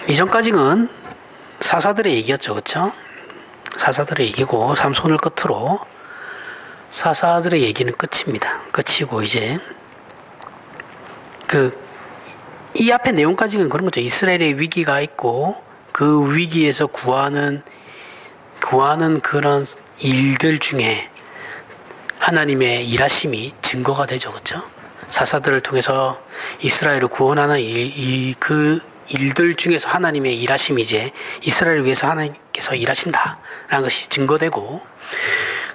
이전까지는 사사들의 얘기였죠. 그렇죠? 사사들의 얘기고 삼손을 끝으로 사사들의 얘기는 끝입니다. 끝이고 이제 이 앞에 내용까지는 그런 거죠. 이스라엘의 위기가 있고 그 위기에서 구하는 그런 일들 중에 하나님의 일하심이 증거가 되죠. 그렇죠? 사사들을 통해서 이스라엘을 구원하는 그 일들 중에서 하나님의 일하심이 이제 이스라엘을 위해서 하나님께서 일하신다라는 것이 증거되고,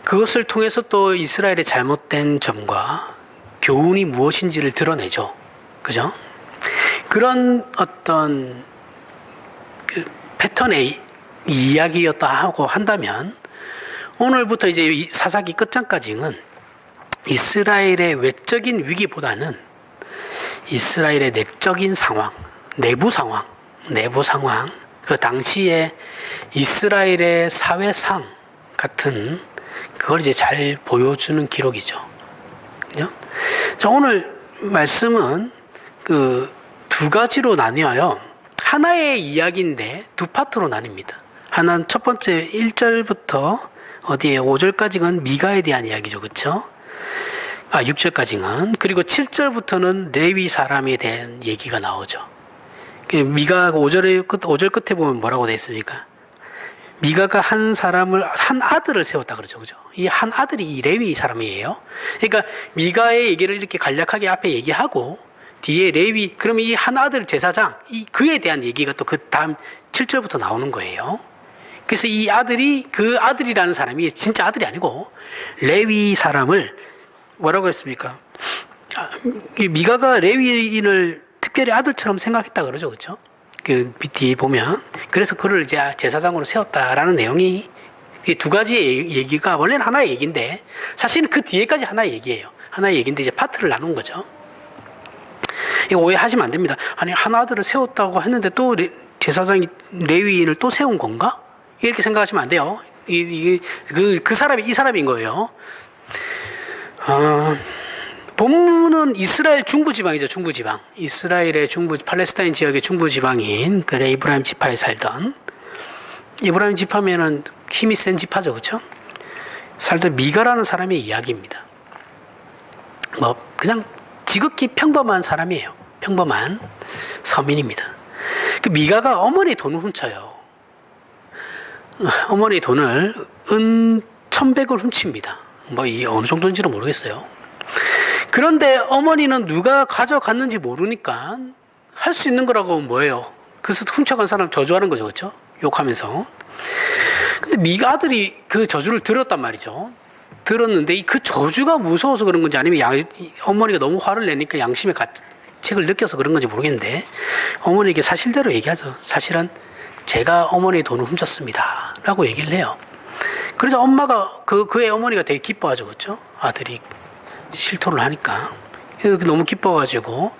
그것을 통해서 또 이스라엘의 잘못된 점과 교훈이 무엇인지를 드러내죠. 그죠? 그런 어떤 그 패턴의 이야기였다 하고 한다면, 오늘부터 이제 사사기 끝장까지는 이스라엘의 외적인 위기보다는 이스라엘의 내적인 상황, 내부 상황, 그 당시에 이스라엘의 사회상 같은 그걸 이제 잘 보여주는 기록이죠. 자, 오늘 말씀은 그 두 가지로 나뉘어요. 하나의 이야기인데 두 파트로 나뉩니다. 하나는 첫 번째 1절부터 어디에 5절까지는 미가에 대한 이야기죠. 그렇죠? 6절까지는. 그리고 7절부터는 레위 사람에 대한 얘기가 나오죠. 미가가 5절 끝에 보면 뭐라고 되어 있습니까? 미가가 한 아들을 세웠다 그러죠. 그죠? 이 한 아들이 이 레위 사람이에요. 그러니까 미가의 얘기를 이렇게 간략하게 앞에 얘기하고 뒤에 레위, 그러면 이 한 아들 제사장, 그에 대한 얘기가 또 그 다음 7절부터 나오는 거예요. 그래서 이 아들이, 그 아들이라는 사람이 진짜 아들이 아니고 레위 사람을 뭐라고 했습니까? 미가가 레위인을 특별히 아들처럼 생각했다 그러죠. 그렇죠? 그 뒤에 보면. 그래서 그를 이제 제사장으로 세웠다라는 내용이, 이 두 가지의 얘기가 원래는 하나의 얘기인데 사실은 그 뒤에까지 하나의 얘기예요. 하나의 얘기인데 이제 파트를 나눈 거죠. 이거 오해하시면 안 됩니다. 아니, 한 아들을 세웠다고 했는데 또 제사장이 레위인을 또 세운 건가? 이렇게 생각하시면 안 돼요. 그 사람이 이 사람인 거예요. 본문은 이스라엘 중부지방이죠. 중부지방. 이스라엘의 팔레스타인 지역의 중부지방인 그 에브라임 지파에 살던, 에브라임 지파면은 힘이 센 지파죠. 그렇죠? 살던 미가라는 사람의 이야기입니다. 그냥 지극히 평범한 사람이에요. 평범한 서민입니다. 그 미가가 어머니 돈을 훔쳐요. 어머니 돈을 1,100을 훔칩니다. 이 어느 정도인지는 모르겠어요. 그런데 어머니는 누가 가져갔는지 모르니까 할 수 있는 거라고 뭐예요? 그래서 훔쳐간 사람 저주하는 거죠. 그렇죠? 욕하면서. 근데 미가 아들이 그 저주를 들었단 말이죠. 들었는데 그 저주가 무서워서 그런 건지 아니면 어머니가 너무 화를 내니까 양심의 가책을 느껴서 그런 건지 모르겠는데, 어머니에게 사실대로 얘기하죠. 사실은 제가 어머니의 돈을 훔쳤습니다 라고 얘기를 해요. 그래서 엄마가 그의 어머니가 되게 기뻐하죠. 그렇죠? 아들이 실토를 하니까. 너무 기뻐가지고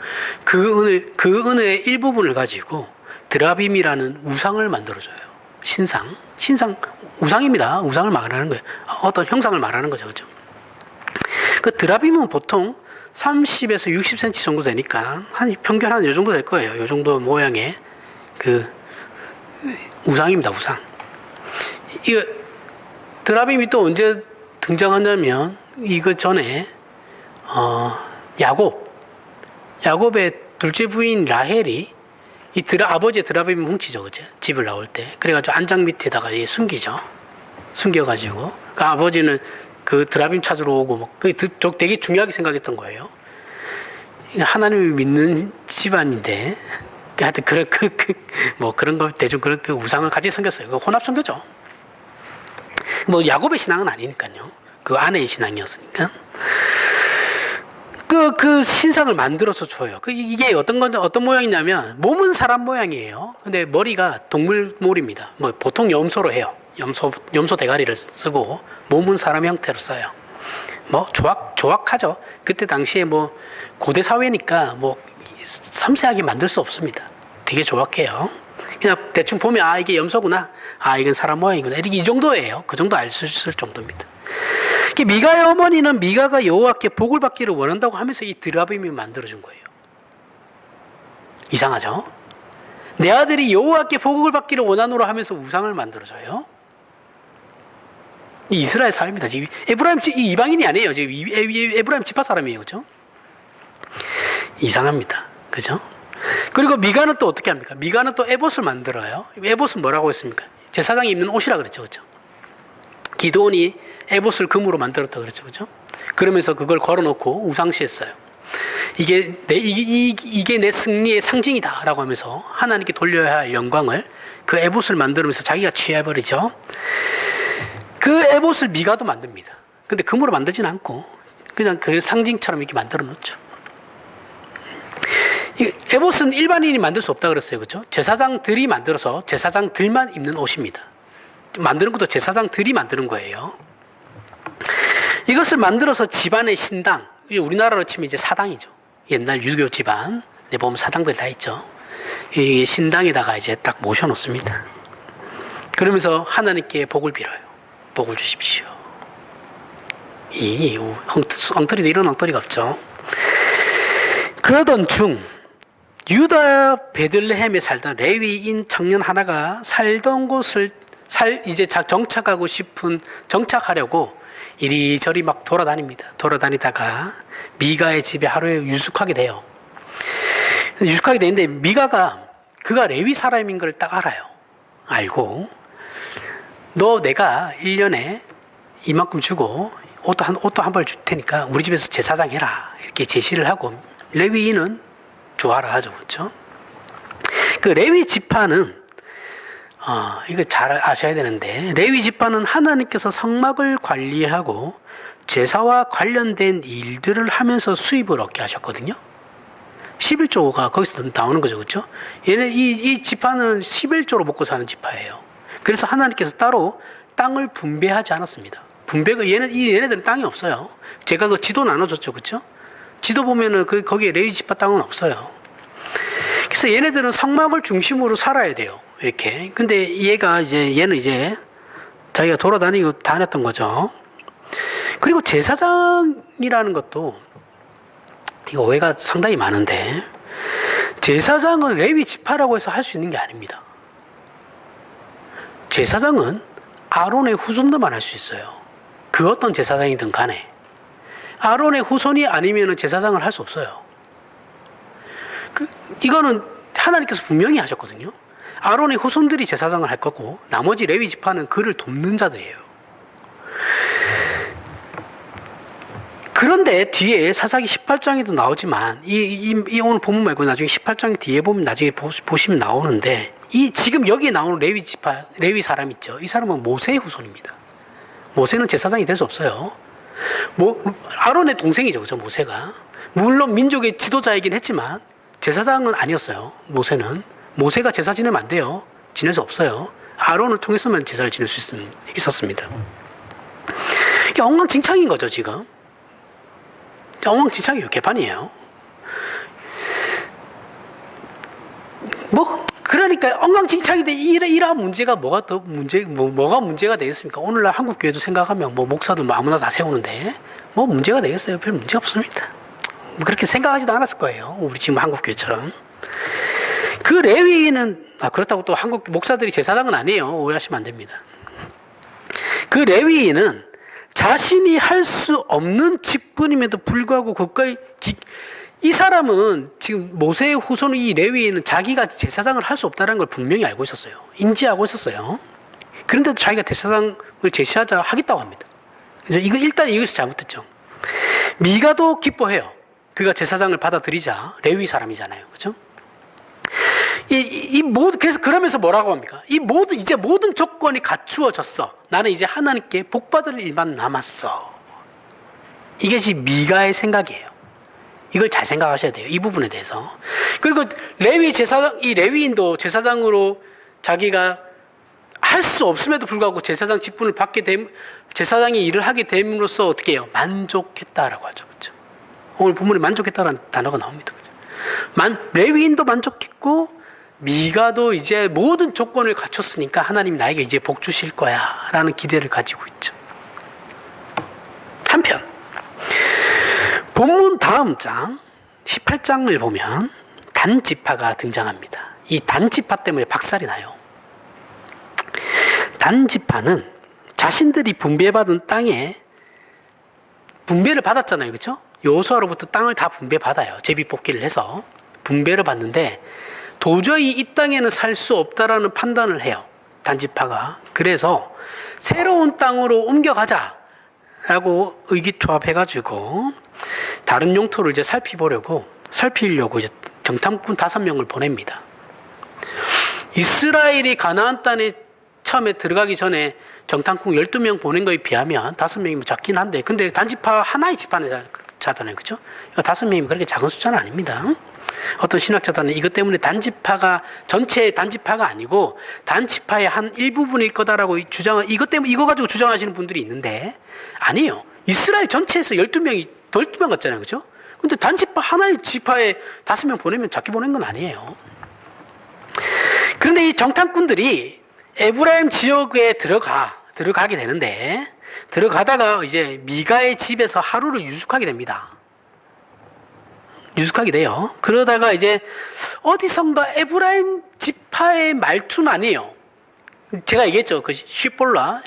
그 은혜의 일부분을 가지고 드라빔이라는 우상을 만들어줘요. 신상 우상입니다. 우상을 말하는 거예요. 어떤 형상을 말하는 거죠. 그죠? 그 드라빔은 보통 30에서 60cm 정도 되니까 평균 한 요 정도 될 거예요. 요 정도 모양의 그 우상입니다. 우상. 이거 드라빔이 또 언제 등장하냐면 이거 전에 야곱의 둘째 부인 라헬이 아버지의 드라빔을 훔치죠. 그죠? 집을 나올 때. 그래가지고 안장 밑에다가 숨기죠. 숨겨가지고. 그 아버지는 그 드라빔 찾으러 오고, 되게 중요하게 생각했던 거예요. 하나님을 믿는 집안인데, 하여튼 그런 거, 대충 그런 우상을 같이 섬겼어요. 혼합 섬겨죠. 야곱의 신앙은 아니니까요. 그 아내의 신앙이었으니까. 그 신상을 만들어서 줘요. 이게 어떤 모양이냐면, 몸은 사람 모양이에요. 근데 머리가 동물몰입니다. 보통 염소로 해요. 염소 대가리를 쓰고, 몸은 사람 형태로 써요. 조악하죠. 그때 당시에 고대 사회니까 섬세하게 만들 수 없습니다. 되게 조악해요. 그냥 대충 보면, 이게 염소구나. 이건 사람 모양이구나. 이 정도예요. 그 정도 알 수 있을 정도입니다. 미가의 어머니는 미가가 여호와께 복을 받기를 원한다고 하면서 이 드라빔을 만들어준 거예요. 이상하죠? 내 아들이 여호와께 복을 받기를 원하노라 하면서 우상을 만들어줘요. 이 이스라엘 사람입니다. 지금 에브라임 이 이방인이 아니에요. 지금 에브라임 지파 사람이에요, 그죠? 이상합니다, 그죠? 그리고 미가는 또 어떻게 합니까? 미가는 또 에봇을 만들어요. 에봇은 뭐라고 했습니까? 제사장이 입는 옷이라 그랬죠, 그죠? 기드온이 에봇을 금으로 만들었다 그랬죠, 그죠? 그러면서 그걸 걸어놓고 우상시했어요. 이게 내 승리의 상징이다라고 하면서 하나님께 돌려야 할 영광을 그 에봇을 만들면서 자기가 취해버리죠. 그 에봇을 미가도 만듭니다. 근데 금으로 만들지는 않고 그냥 그 상징처럼 이렇게 만들어 놓죠. 에봇은 일반인이 만들 수 없다 그랬어요, 그렇죠? 제사장들이 만들어서 제사장들만 입는 옷입니다. 만드는 것도 제사장들이 만드는 거예요. 이것을 만들어서 집안의 신당, 우리나라로 치면 이제 사당이죠. 옛날 유교 집안, 보면 사당들 다 있죠. 이 신당에다가 이제 딱 모셔놓습니다. 그러면서 하나님께 복을 빌어요. 복을 주십시오. 엉터리도 이런 엉터리가 없죠. 그러던 중 유다 베들레헴에 살던 레위인 청년 하나가 살던 곳을 이제 정착하려고 이리저리 막 돌아다닙니다. 돌아다니다가 미가의 집에 하루에 유숙하게 돼요. 유숙하게 되는데 미가가 그가 레위 사람인 걸 딱 알아요. 알고 너 내가 1년에 이만큼 주고 옷도 한 벌 줄 테니까 우리 집에서 제사장 해라 이렇게 제시를 하고 레위인은 좋아라 하죠, 그렇죠? 그 레위 지파는 이거 잘 아셔야 되는데 레위 지파는 하나님께서 성막을 관리하고 제사와 관련된 일들을 하면서 수입을 얻게 하셨거든요. 11조가 거기서 나오는 거죠, 그렇죠? 이 지파는 11조로 먹고 사는 지파예요. 그래서 하나님께서 따로 땅을 분배하지 않았습니다. 얘네들은 땅이 없어요. 제가 그 지도 나눠줬죠, 그렇죠? 지도 보면은 거기에 레위 지파 땅은 없어요. 그래서 얘네들은 성막을 중심으로 살아야 돼요. 이렇게. 근데 얘는 이제 자기가 다녔던 거죠. 그리고 제사장이라는 것도 이거 오해가 상당히 많은데 제사장은 레위 지파라고 해서 할 수 있는 게 아닙니다. 제사장은 아론의 후손들만 할 수 있어요. 그 어떤 제사장이든 간에 아론의 후손이 아니면 제사장을 할 수 없어요. 이거는 하나님께서 분명히 하셨거든요. 아론의 후손들이 제사장을 할 거고 나머지 레위 지파는 그를 돕는 자들이에요. 그런데 뒤에 사사기 18장에도 나오지만 이 오늘 본문 말고 나중에 18장 뒤에 보면 나중에 보시면 나오는데 지금 여기에 나오는 레위 사람 있죠. 이 사람은 모세의 후손입니다. 모세는 제사장이 될 수 없어요. 아론의 동생이죠, 그죠? 모세가 물론 민족의 지도자이긴 했지만 제사장은 아니었어요. 모세가 제사 지내면 안 돼요. 지낼 수 없어요. 아론을 통해서만 제사를 지낼 수 있었습니다. 이게 엉망진창인 거죠, 지금. 엉망진창이에요. 개판이에요. 그러니까 엉망진창인데 이러한 문제가 뭐가 문제가 되겠습니까? 오늘날 한국 교회도 생각하면 목사들 아무나 다 세우는데 문제가 되겠어요? 별 문제 없습니다. 그렇게 생각하지도 않았을 거예요. 우리 지금 한국 교회처럼. 그 레위인은 그렇다고 또 한국 목사들이 제사장은 아니에요. 오해하시면 안 됩니다. 그 레위인은 자신이 할 수 없는 직분임에도 불구하고 이 사람은 지금 모세의 후손 이 레위인은 자기가 제사장을 할 수 없다는 걸 분명히 알고 있었어요. 인지하고 있었어요. 그런데도 자기가 제사장을 제시하자 하겠다고 합니다. 그래서 일단 이것이 잘못됐죠. 미가도 기뻐해요. 그가 제사장을 받아들이자 레위 사람이잖아요, 그렇죠? 그래서 그러면서 뭐라고 합니까? 이제 모든 조건이 갖추어졌어. 나는 이제 하나님께 복받을 일만 남았어. 이것이 미가의 생각이에요. 이걸 잘 생각하셔야 돼요. 이 부분에 대해서. 그리고 이 레위인도 제사장으로 자기가 할 수 없음에도 불구하고 제사장 직분을 제사장이 일을 하게 됨으로써 어떻게 해요? 만족했다라고 하죠. 그렇죠? 오늘 본문에 만족했다라는 단어가 나옵니다. 그렇죠? 레위인도 만족했고, 미가도 이제 모든 조건을 갖췄으니까 하나님이 나에게 이제 복 주실 거야 라는 기대를 가지고 있죠. 한편 본문 다음 장 18장을 보면 단 지파가 등장합니다. 이 단지파 때문에 박살이 나요. 단지파는 자신들이 분배받은 땅에 분배를 받았잖아요. 그렇죠? 여호수아로부터 땅을 다 분배받아요. 제비뽑기를 해서 분배를 받는데 도저히 이 땅에는 살 수 없다라는 판단을 해요. 단지파가. 그래서 새로운 땅으로 옮겨가자라고 의기투합해가지고 다른 영토를 이제 살피려고 이제 정탐꾼 5명을 보냅니다. 이스라엘이 가나안 땅에 처음에 들어가기 전에 정탐꾼 12명 보낸 거에 비하면 5명이면 작긴 한데, 근데 단지파 하나의 집안에 자잖아요. 그죠? 5명이면 그렇게 작은 숫자는 아닙니다. 어떤 신학자들은 이것 때문에 단지파가 전체의 단지파가 아니고 단지파의 한 일부분일 거다라고 이것 때문에 이거 가지고 주장하시는 분들이 있는데, 아니에요. 이스라엘 전체에서 12명 같잖아요. 그죠? 근데 단지파 하나의 지파에 5명 보내면 작게 보낸 건 아니에요. 그런데 이 정탐꾼들이 에브라임 지역에 들어가게 되는데, 들어가다가 이제 미가의 집에서 하루를 유숙하게 됩니다. 유숙하게 돼요. 그러다가 이제 어디선가 에브라임 지파의 말투는 아니에요. 제가 얘기했죠. 그 시볼라.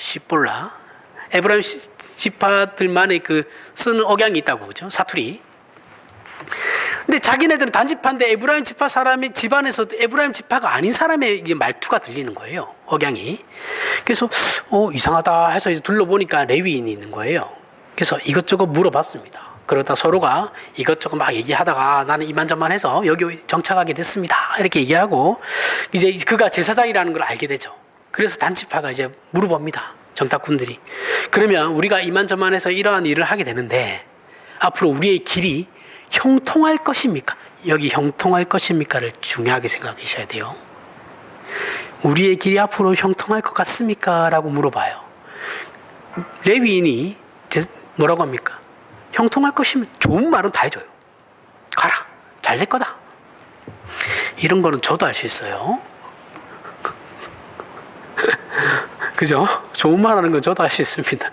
에브라임 지파들만의 그 쓰는 억양이 있다고, 그죠? 사투리. 근데 자기네들은 단지파인데 에브라임 지파 사람의 집안에서 에브라임 지파가 아닌 사람의 말투가 들리는 거예요. 억양이. 그래서 이상하다 해서 이제 둘러보니까 레위인이 있는 거예요. 그래서 이것저것 물어봤습니다. 그러다 서로가 이것저것 막 얘기하다가 나는 이만저만해서 여기 정착하게 됐습니다. 이렇게 얘기하고 이제 그가 제사장이라는 걸 알게 되죠. 그래서 단지파가 이제 물어봅니다. 정탐꾼들이. 그러면 우리가 이만저만해서 이러한 일을 하게 되는데 앞으로 우리의 길이 형통할 것입니까? 여기 형통할 것입니까를 중요하게 생각하셔야 돼요. 우리의 길이 앞으로 형통할 것 같습니까? 라고 물어봐요. 레위인이 뭐라고 합니까? 형통할 것이면 좋은 말은 다 해줘요. 가라. 잘 될 거다. 이런 거는 저도 할 수 있어요. 그죠? 좋은 말 하는 건 저도 할 수 있습니다.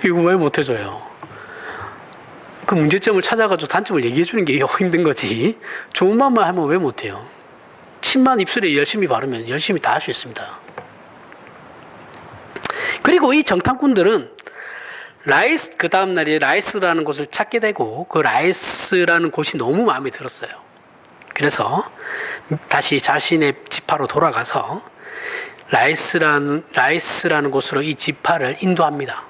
이거 왜 못 해줘요? 그 문제점을 찾아가지고 단점을 얘기해 주는 게 힘든 거지. 좋은 말만 하면 왜 못해요? 침만 입술에 열심히 바르면 열심히 다 할 수 있습니다. 그리고 이 정탐꾼들은 그 다음날에 라이스라는 곳을 찾게 되고, 그 라이스라는 곳이 너무 마음에 들었어요. 그래서 다시 자신의 지파로 돌아가서 라이스라는 곳으로 이 지파를 인도합니다.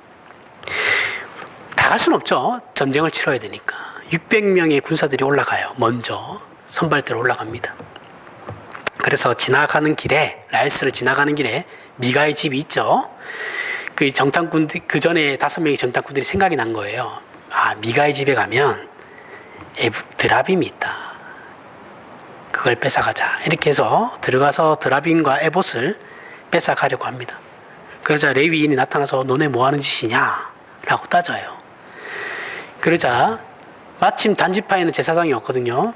다 갈 수는 없죠. 전쟁을 치러야 되니까. 600명의 군사들이 올라가요. 먼저 선발대로 올라갑니다. 그래서 라이스를 지나가는 길에 미가의 집이 있죠. 그 전에 5명의 정탐꾼들이 생각이 난 거예요. 미가의 집에 가면 드라빔이 있다. 그걸 뺏어가자. 이렇게 해서 들어가서 드라빔과 에봇을 뺏어가려고 합니다. 그러자 레위인이 나타나서 너네 뭐 하는 짓이냐? 라고 따져요. 그러자 마침 단지파에는 제사장이었거든요.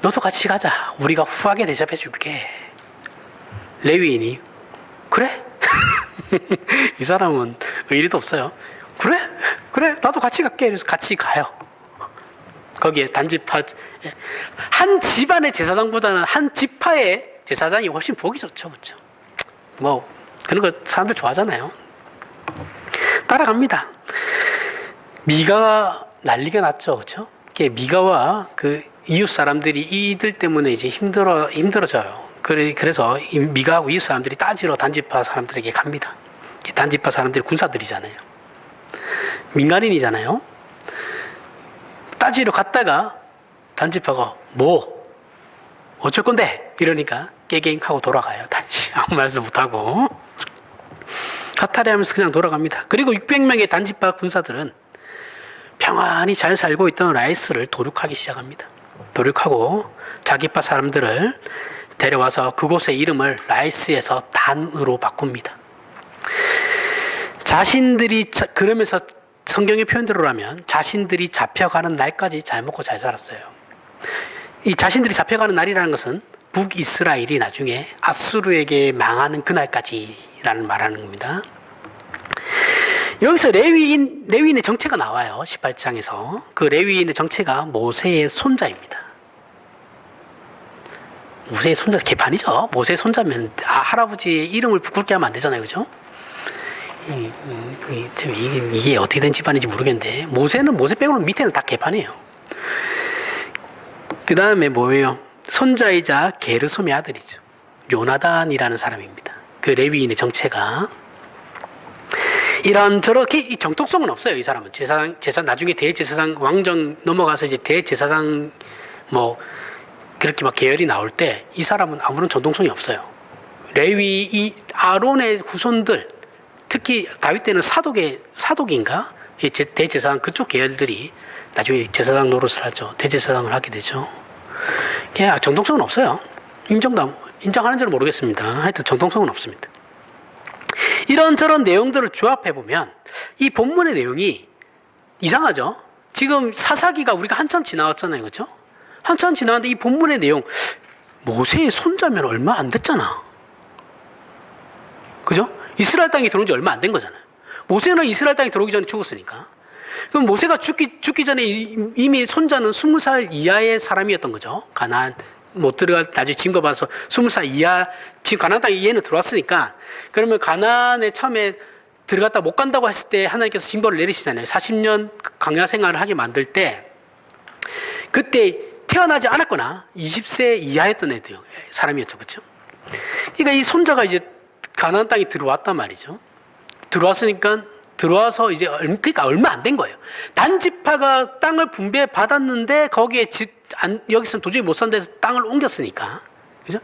너도 같이 가자. 우리가 후하게 대접해 줄게. 레위인이 그래? 이 사람은 의리도 없어요. 그래 나도 같이 갈게. 그래서 같이 가요. 거기에 단지파 한 집안의 제사장보다는 한 지파의 제사장이 훨씬 보기 좋죠. 그렇죠? 뭐 그런 거 사람들 좋아하잖아요. 따라갑니다. 미가가 난리가 났죠. 그렇죠? 미가와 그 이웃 사람들이 이들 때문에 이제 힘들어져요. 그래서 미가하고 이웃 사람들이 따지러 단지파 사람들에게 갑니다. 단지파 사람들이 군사들이잖아요. 민간인이잖아요. 따지러 갔다가 단지파가 어쩔 건데? 이러니까 깨갱 하고 돌아가요. 다시 아무 말도 못하고 하타리하면서 그냥 돌아갑니다. 그리고 600명의 단지파 군사들은 평안히 잘 살고 있던 라이스를 도륙하기 시작합니다. 도륙하고 자기파 사람들을 데려와서 그곳의 이름을 라이스에서 단으로 바꿉니다. 그러면서 성경의 표현대로라면 자신들이 잡혀가는 날까지 잘 먹고 잘 살았어요. 이 자신들이 잡혀가는 날이라는 것은 북이스라엘이 나중에 아수르에게 망하는 그날까지라는 말하는 겁니다. 여기서 레위인의 정체가 나와요. 18장에서. 그 레위인의 정체가 모세의 손자입니다. 모세의 손자 개판이죠. 모세의 손자면 할아버지의 이름을 부끄럽게 하면 안 되잖아요, 그죠? 이게 어떻게 된 집안인지 모르겠는데 모세는 모세 빼고는 밑에는 다 개판이에요. 그 다음에 뭐예요? 손자이자 게르솜의 아들이죠. 요나단이라는 사람입니다. 그 레위인의 정체가 이런 저렇게 정통성은 없어요. 이 사람은 제사장 나중에 대제사장 왕정 넘어가서 이제 대제사장 뭐 그렇게 막 계열이 나올 때 이 사람은 아무런 전통성이 없어요. 레위 이 아론의 후손들 특히 다윗 때는 사독인가 대제사장 그쪽 계열들이 나중에 제사장 노릇을 하죠. 대제사장을 하게 되죠. 정통성은 없어요. 인정하는지는 모르겠습니다. 하여튼 정통성은 없습니다. 이런저런 내용들을 조합해 보면 이 본문의 내용이 이상하죠. 지금 사사기가 우리가 한참 지나왔잖아요, 그렇죠? 한참 지나왔는데 이 본문의 내용 모세의 손자면 얼마 안 됐잖아. 그죠? 이스라엘 땅에 들어온 지 얼마 안 된 거잖아요. 모세는 이스라엘 땅에 들어오기 전에 죽었으니까. 그럼 모세가 죽기 전에 이미 손자는 20살 이하의 사람이었던 거죠. 가나안 못 들어갈 나중에 증거 받아서 20살 이하 지금 가나안 땅에 얘는 들어왔으니까 그러면 가나안에 처음에 들어갔다 못 간다고 했을 때 하나님께서 징벌을 내리시잖아요. 40년 광야 생활을 하게 만들 때 그때 태어나지 않았거나 20세 이하였던 사람이었죠, 그렇죠? 그러니까 이 손자가 이제 가나안 땅에 들어왔단 말이죠. 들어와서 이제 그러니까 얼마 안 된 거예요. 단지파가 땅을 분배 받았는데 거기에 여기서는 도저히 못 산다 해서 땅을 옮겼으니까, 그죠?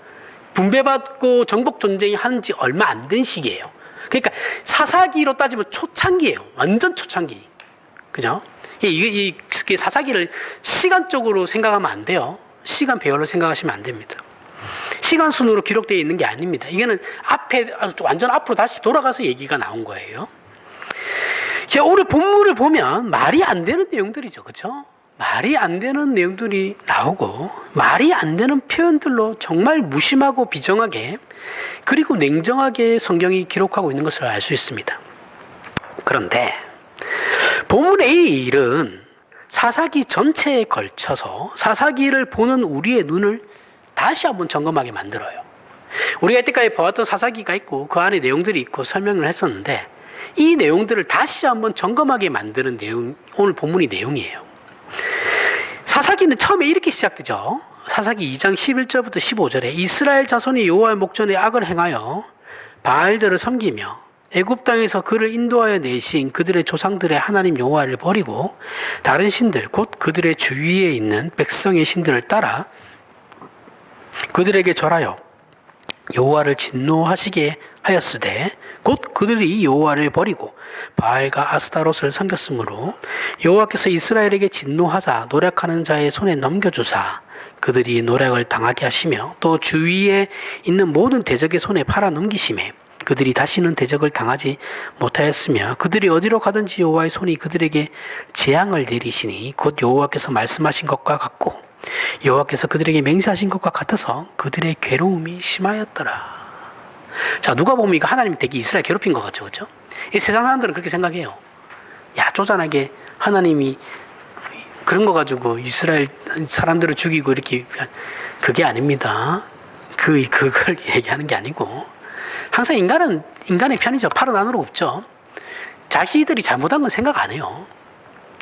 분배받고 정복 전쟁이 한 지 얼마 안 된 시기예요. 그러니까 사사기로 따지면 초창기예요. 완전 초창기, 그죠? 이 사사기를 시간적으로 생각하면 안 돼요. 시간 배열로 생각하시면 안 됩니다. 시간 순으로 기록되어 있는 게 아닙니다. 이거는 완전 앞으로 다시 돌아가서 얘기가 나온 거예요. 오늘 본문을 보면 말이 안 되는 내용들이죠, 그렇죠? 말이 안 되는 내용들이 나오고 말이 안 되는 표현들로 정말 무심하고 비정하게 그리고 냉정하게 성경이 기록하고 있는 것을 알 수 있습니다. 그런데 본문의 이 일은 사사기 전체에 걸쳐서 사사기를 보는 우리의 눈을 다시 한번 점검하게 만들어요. 우리가 이때까지 보았던 사사기가 있고 그 안에 내용들이 있고 설명을 했었는데 이 내용들을 다시 한번 점검하게 만드는 내용, 오늘 본문의 내용이에요. 사사기는 처음에 이렇게 시작되죠. 사사기 2장 11절부터 15절에 이스라엘 자손이 여호와의 목전에 악을 행하여 바알들을 섬기며 애굽 땅에서 그를 인도하여 내신 그들의 조상들의 하나님 여호와를 버리고 다른 신들 곧 그들의 주위에 있는 백성의 신들을 따라 그들에게 절하여 여호와를 진노하시게 하였으되 곧 그들이 여호와를 버리고 바알과 아스타롯을 섬겼으므로 여호와께서 이스라엘에게 진노하사 노력하는 자의 손에 넘겨주사 그들이 노력을 당하게 하시며 또 주위에 있는 모든 대적의 손에 팔아 넘기심에 그들이 다시는 대적을 당하지 못하였으며 그들이 어디로 가든지 여호와의 손이 그들에게 재앙을 내리시니 곧 여호와께서 말씀하신 것과 같고 여호와께서 그들에게 맹세하신 것과 같아서 그들의 괴로움이 심하였더라. 자, 누가 보면 이거 하나님이 되게 이스라엘 괴롭힌 것 같죠, 그렇죠? 이 세상 사람들은 그렇게 생각해요. 야, 쪼잔하게 하나님이 그런 거 가지고 이스라엘 사람들을 죽이고 이렇게. 그게 아닙니다. 그걸 얘기하는 게 아니고 항상 인간은 인간의 편이죠. 팔은 안으로 굽죠. 자기들이 잘못한 건 생각 안 해요.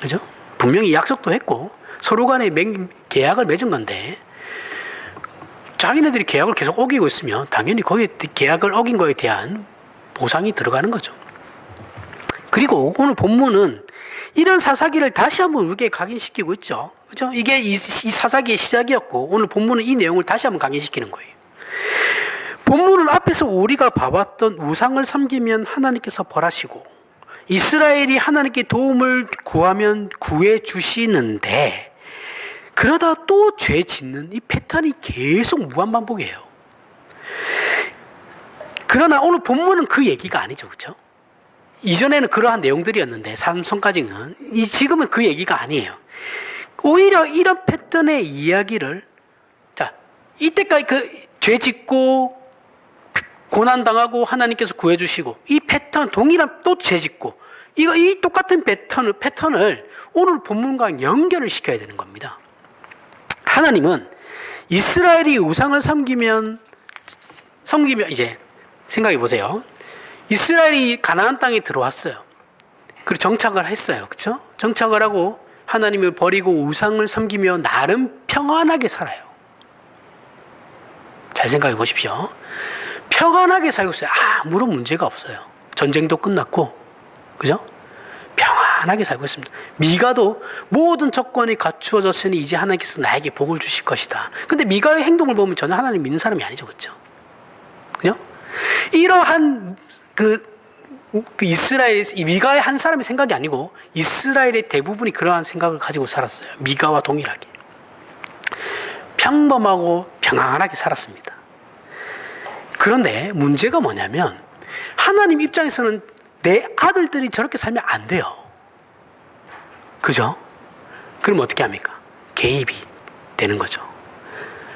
그죠? 분명히 약속도 했고 서로 간에 계약을 맺은 건데 자기네들이 계약을 계속 어기고 있으면 당연히 거기에 계약을 어긴 거에 대한 보상이 들어가는 거죠. 그리고 오늘 본문은 이런 사사기를 다시 한번 우리에게 각인시키고 있죠. 그죠? 이게 이 사사기의 시작이었고 오늘 본문은 이 내용을 다시 한번 각인시키는 거예요. 본문은 앞에서 우리가 봐왔던 우상을 섬기면 하나님께서 벌하시고 이스라엘이 하나님께 도움을 구하면 구해 주시는데 그러다 또 죄 짓는 이 패턴이 계속 무한반복이에요. 그러나 오늘 본문은 그 얘기가 아니죠, 그렇죠? 이전에는 그러한 내용들이었는데 삼성까지는 지금은 그 얘기가 아니에요. 오히려 이런 패턴의 이야기를 이때까지 죄 짓고 고난당하고 하나님께서 구해주시고 이 패턴 동일한 또 죄 짓고 이 똑같은 패턴을 오늘 본문과 연결을 시켜야 되는 겁니다. 하나님은 이스라엘이 우상을 섬기면 이제 생각해 보세요. 이스라엘이 가나안 땅에 들어왔어요. 그리고 정착을 했어요. 그렇죠? 정착을 하고 하나님을 버리고 우상을 섬기며 나름 평안하게 살아요. 잘 생각해 보십시오. 평안하게 살고 있어요. 아무런 문제가 없어요. 전쟁도 끝났고, 그죠? 평안하게 살고 있습니다. 미가도 모든 조건이 갖추어졌으니 이제 하나님께서 나에게 복을 주실 것이다. 근데 미가의 행동을 보면 전혀 하나님 믿는 사람이 아니죠. 그죠? 그죠? 이러한 이스라엘, 미가의 한 사람의 생각이 아니고 이스라엘의 대부분이 그러한 생각을 가지고 살았어요. 미가와 동일하게. 평범하고 평안하게 살았습니다. 그런데 문제가 뭐냐면 하나님 입장에서는 내 아들들이 저렇게 살면 안 돼요. 그죠? 그럼 어떻게 합니까? 개입이 되는 거죠.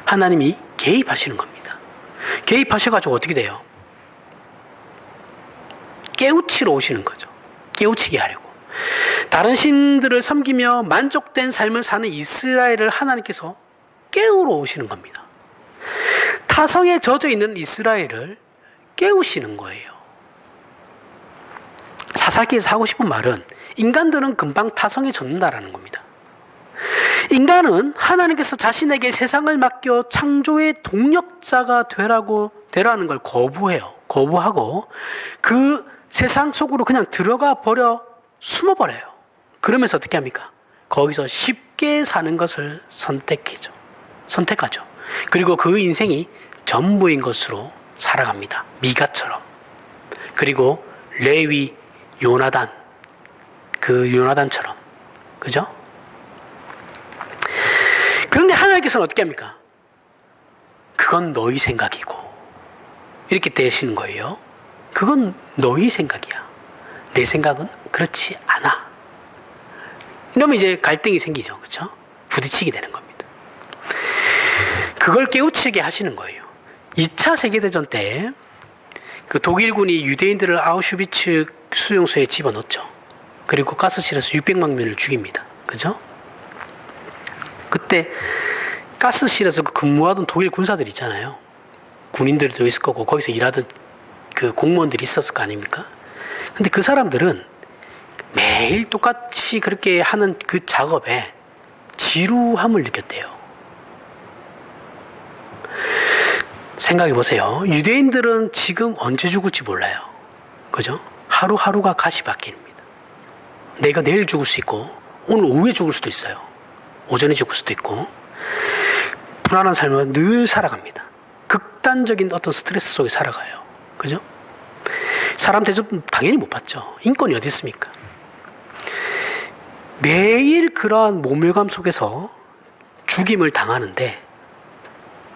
하나님이 개입하시는 겁니다. 개입하셔가지고 어떻게 돼요? 깨우치러 오시는 거죠. 깨우치게 하려고. 다른 신들을 섬기며 만족된 삶을 사는 이스라엘을 하나님께서 깨우러 오시는 겁니다. 타성에 젖어 있는 이스라엘을 깨우시는 거예요. 사사기에서 하고 싶은 말은 인간들은 금방 타성에 젖는다라는 겁니다. 인간은 하나님께서 자신에게 세상을 맡겨 창조의 동력자가 되라는 걸 거부해요. 거부하고 그 세상 속으로 그냥 들어가 버려 숨어버려요. 그러면서 어떻게 합니까? 거기서 쉽게 사는 것을 선택하죠. 그리고 그 인생이 전부인 것으로 살아갑니다. 미가처럼. 그리고 레위, 요나단, 그 요나단처럼. 그죠? 그런데 하나님께서는 어떻게 합니까? 그건 너희 생각이고 이렇게 되시는 거예요. 그건 너희 생각이야. 내 생각은 그렇지 않아. 이러면 이제 갈등이 생기죠. 그렇죠? 부딪히게 되는 겁니다. 그걸 깨우치게 하시는 거예요. 2차 세계대전 때 그 독일군이 유대인들을 아우슈비츠 수용소에 집어넣죠. 그리고 가스실에서 600만 명을 죽입니다. 그죠? 그때 가스실에서 근무하던 독일 군사들 있잖아요. 군인들도 있을 거고 거기서 일하던 그 공무원들이 있었을 거 아닙니까? 근데 그 사람들은 매일 똑같이 그렇게 하는 그 작업에 지루함을 느꼈대요. 생각해 보세요. 유대인들은 지금 언제 죽을지 몰라요. 그죠? 하루하루가 가시밭길입니다. 내가 내일 죽을 수 있고 오늘 오후에 죽을 수도 있어요. 오전에 죽을 수도 있고 불안한 삶을 늘 살아갑니다. 극단적인 어떤 스트레스 속에 살아가요. 그죠? 사람 대접 당연히 못 받죠. 인권이 어디 있습니까? 매일 그러한 모멸감 속에서 죽임을 당하는데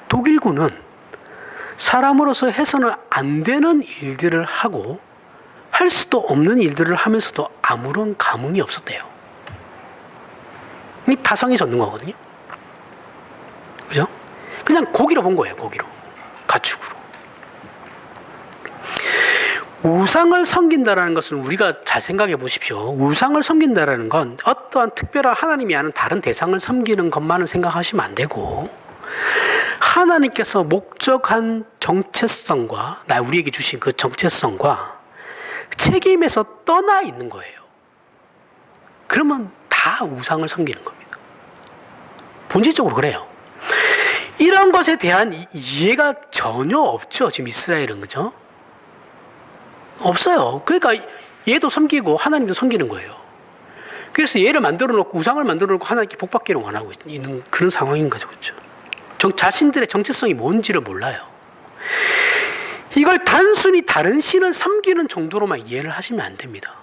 독일군은 사람으로서 해서는 안 되는 일들을 하고 할 수도 없는 일들을 하면서도 아무런 감흥이 없었대요. 이 타성이 젖는 거거든요. 그죠? 그냥 고기로 본 거예요. 고기로. 가축으로. 우상을 섬긴다라는 것은 우리가 잘 생각해 보십시오. 우상을 섬긴다라는 건 어떠한 특별한 하나님이 아는 다른 대상을 섬기는 것만은 생각하시면 안 되고 하나님께서 목적한 정체성과 우리에게 주신 그 정체성과 책임에서 떠나 있는 거예요. 그러면 다 우상을 섬기는 겁니다. 본질적으로 그래요. 이런 것에 대한 이해가 전혀 없죠. 지금 이스라엘은. 그죠? 없어요. 그러니까 얘도 섬기고 하나님도 섬기는 거예요. 그래서 얘를 만들어 놓고 우상을 만들어 놓고 하나님께 복받기를 원하고 있는 그런 상황인 거죠. 그렇죠? 자신들의 정체성이 뭔지를 몰라요. 이걸 단순히 다른 신을 섬기는 정도로만 이해를 하시면 안 됩니다.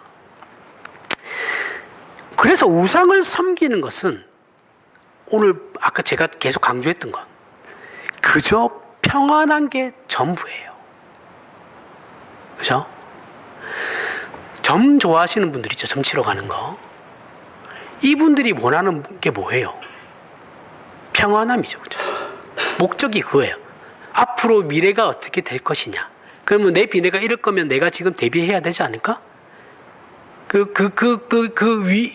그래서 우상을 섬기는 것은 오늘 아까 제가 계속 강조했던 것 그저 평안한 게 전부예요. 그죠? 점 좋아하시는 분들 있죠. 점 치러 가는 거. 이분들이 원하는 게 뭐예요? 평안함이죠. 그죠? 목적이 그거예요. 앞으로 미래가 어떻게 될 것이냐. 그러면 내 미래가 이럴 거면 내가 지금 대비해야 되지 않을까?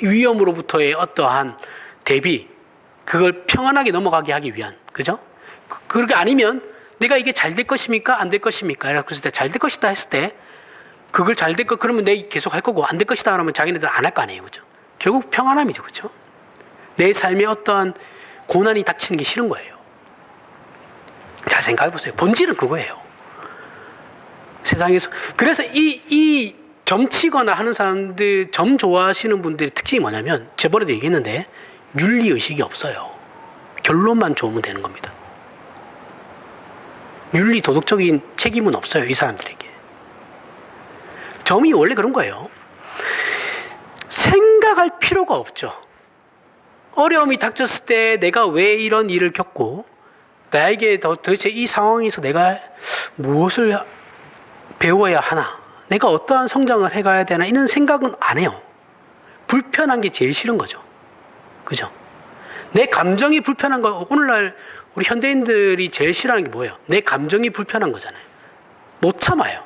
위험으로부터의 어떠한 대비, 그걸 평안하게 넘어가게 하기 위한, 그죠? 그렇게 아니면 내가 이게 잘 될 것입니까? 안 될 것입니까? 그랬을 때 잘 될 것이다 했을 때 그걸 잘 될 것, 그러면 내 계속 할 거고 안 될 것이다 그러면 자기네들 안 할 거 아니에요. 그죠? 결국 평안함이죠. 그죠? 내 삶에 어떠한 고난이 닥치는 게 싫은 거예요. 잘 생각해 보세요. 본질은 그거예요. 세상에서. 그래서 이 점치거나 하는 사람들, 점 좋아하시는 분들의 특징이 뭐냐면, 저번에도 얘기했는데, 윤리의식이 없어요. 결론만 좋으면 되는 겁니다. 윤리 도덕적인 책임은 없어요. 이 사람들에게. 점이 원래 그런 거예요. 생각할 필요가 없죠. 어려움이 닥쳤을 때 내가 왜 이런 일을 겪고 나에게 도대체 이 상황에서 내가 무엇을 배워야 하나, 내가 어떠한 성장을 해가야 되나 이런 생각은 안 해요. 불편한 게 제일 싫은 거죠. 그죠? 내 감정이 불편한 거, 오늘날 우리 현대인들이 제일 싫어하는 게 뭐예요? 내 감정이 불편한 거잖아요. 못 참아요.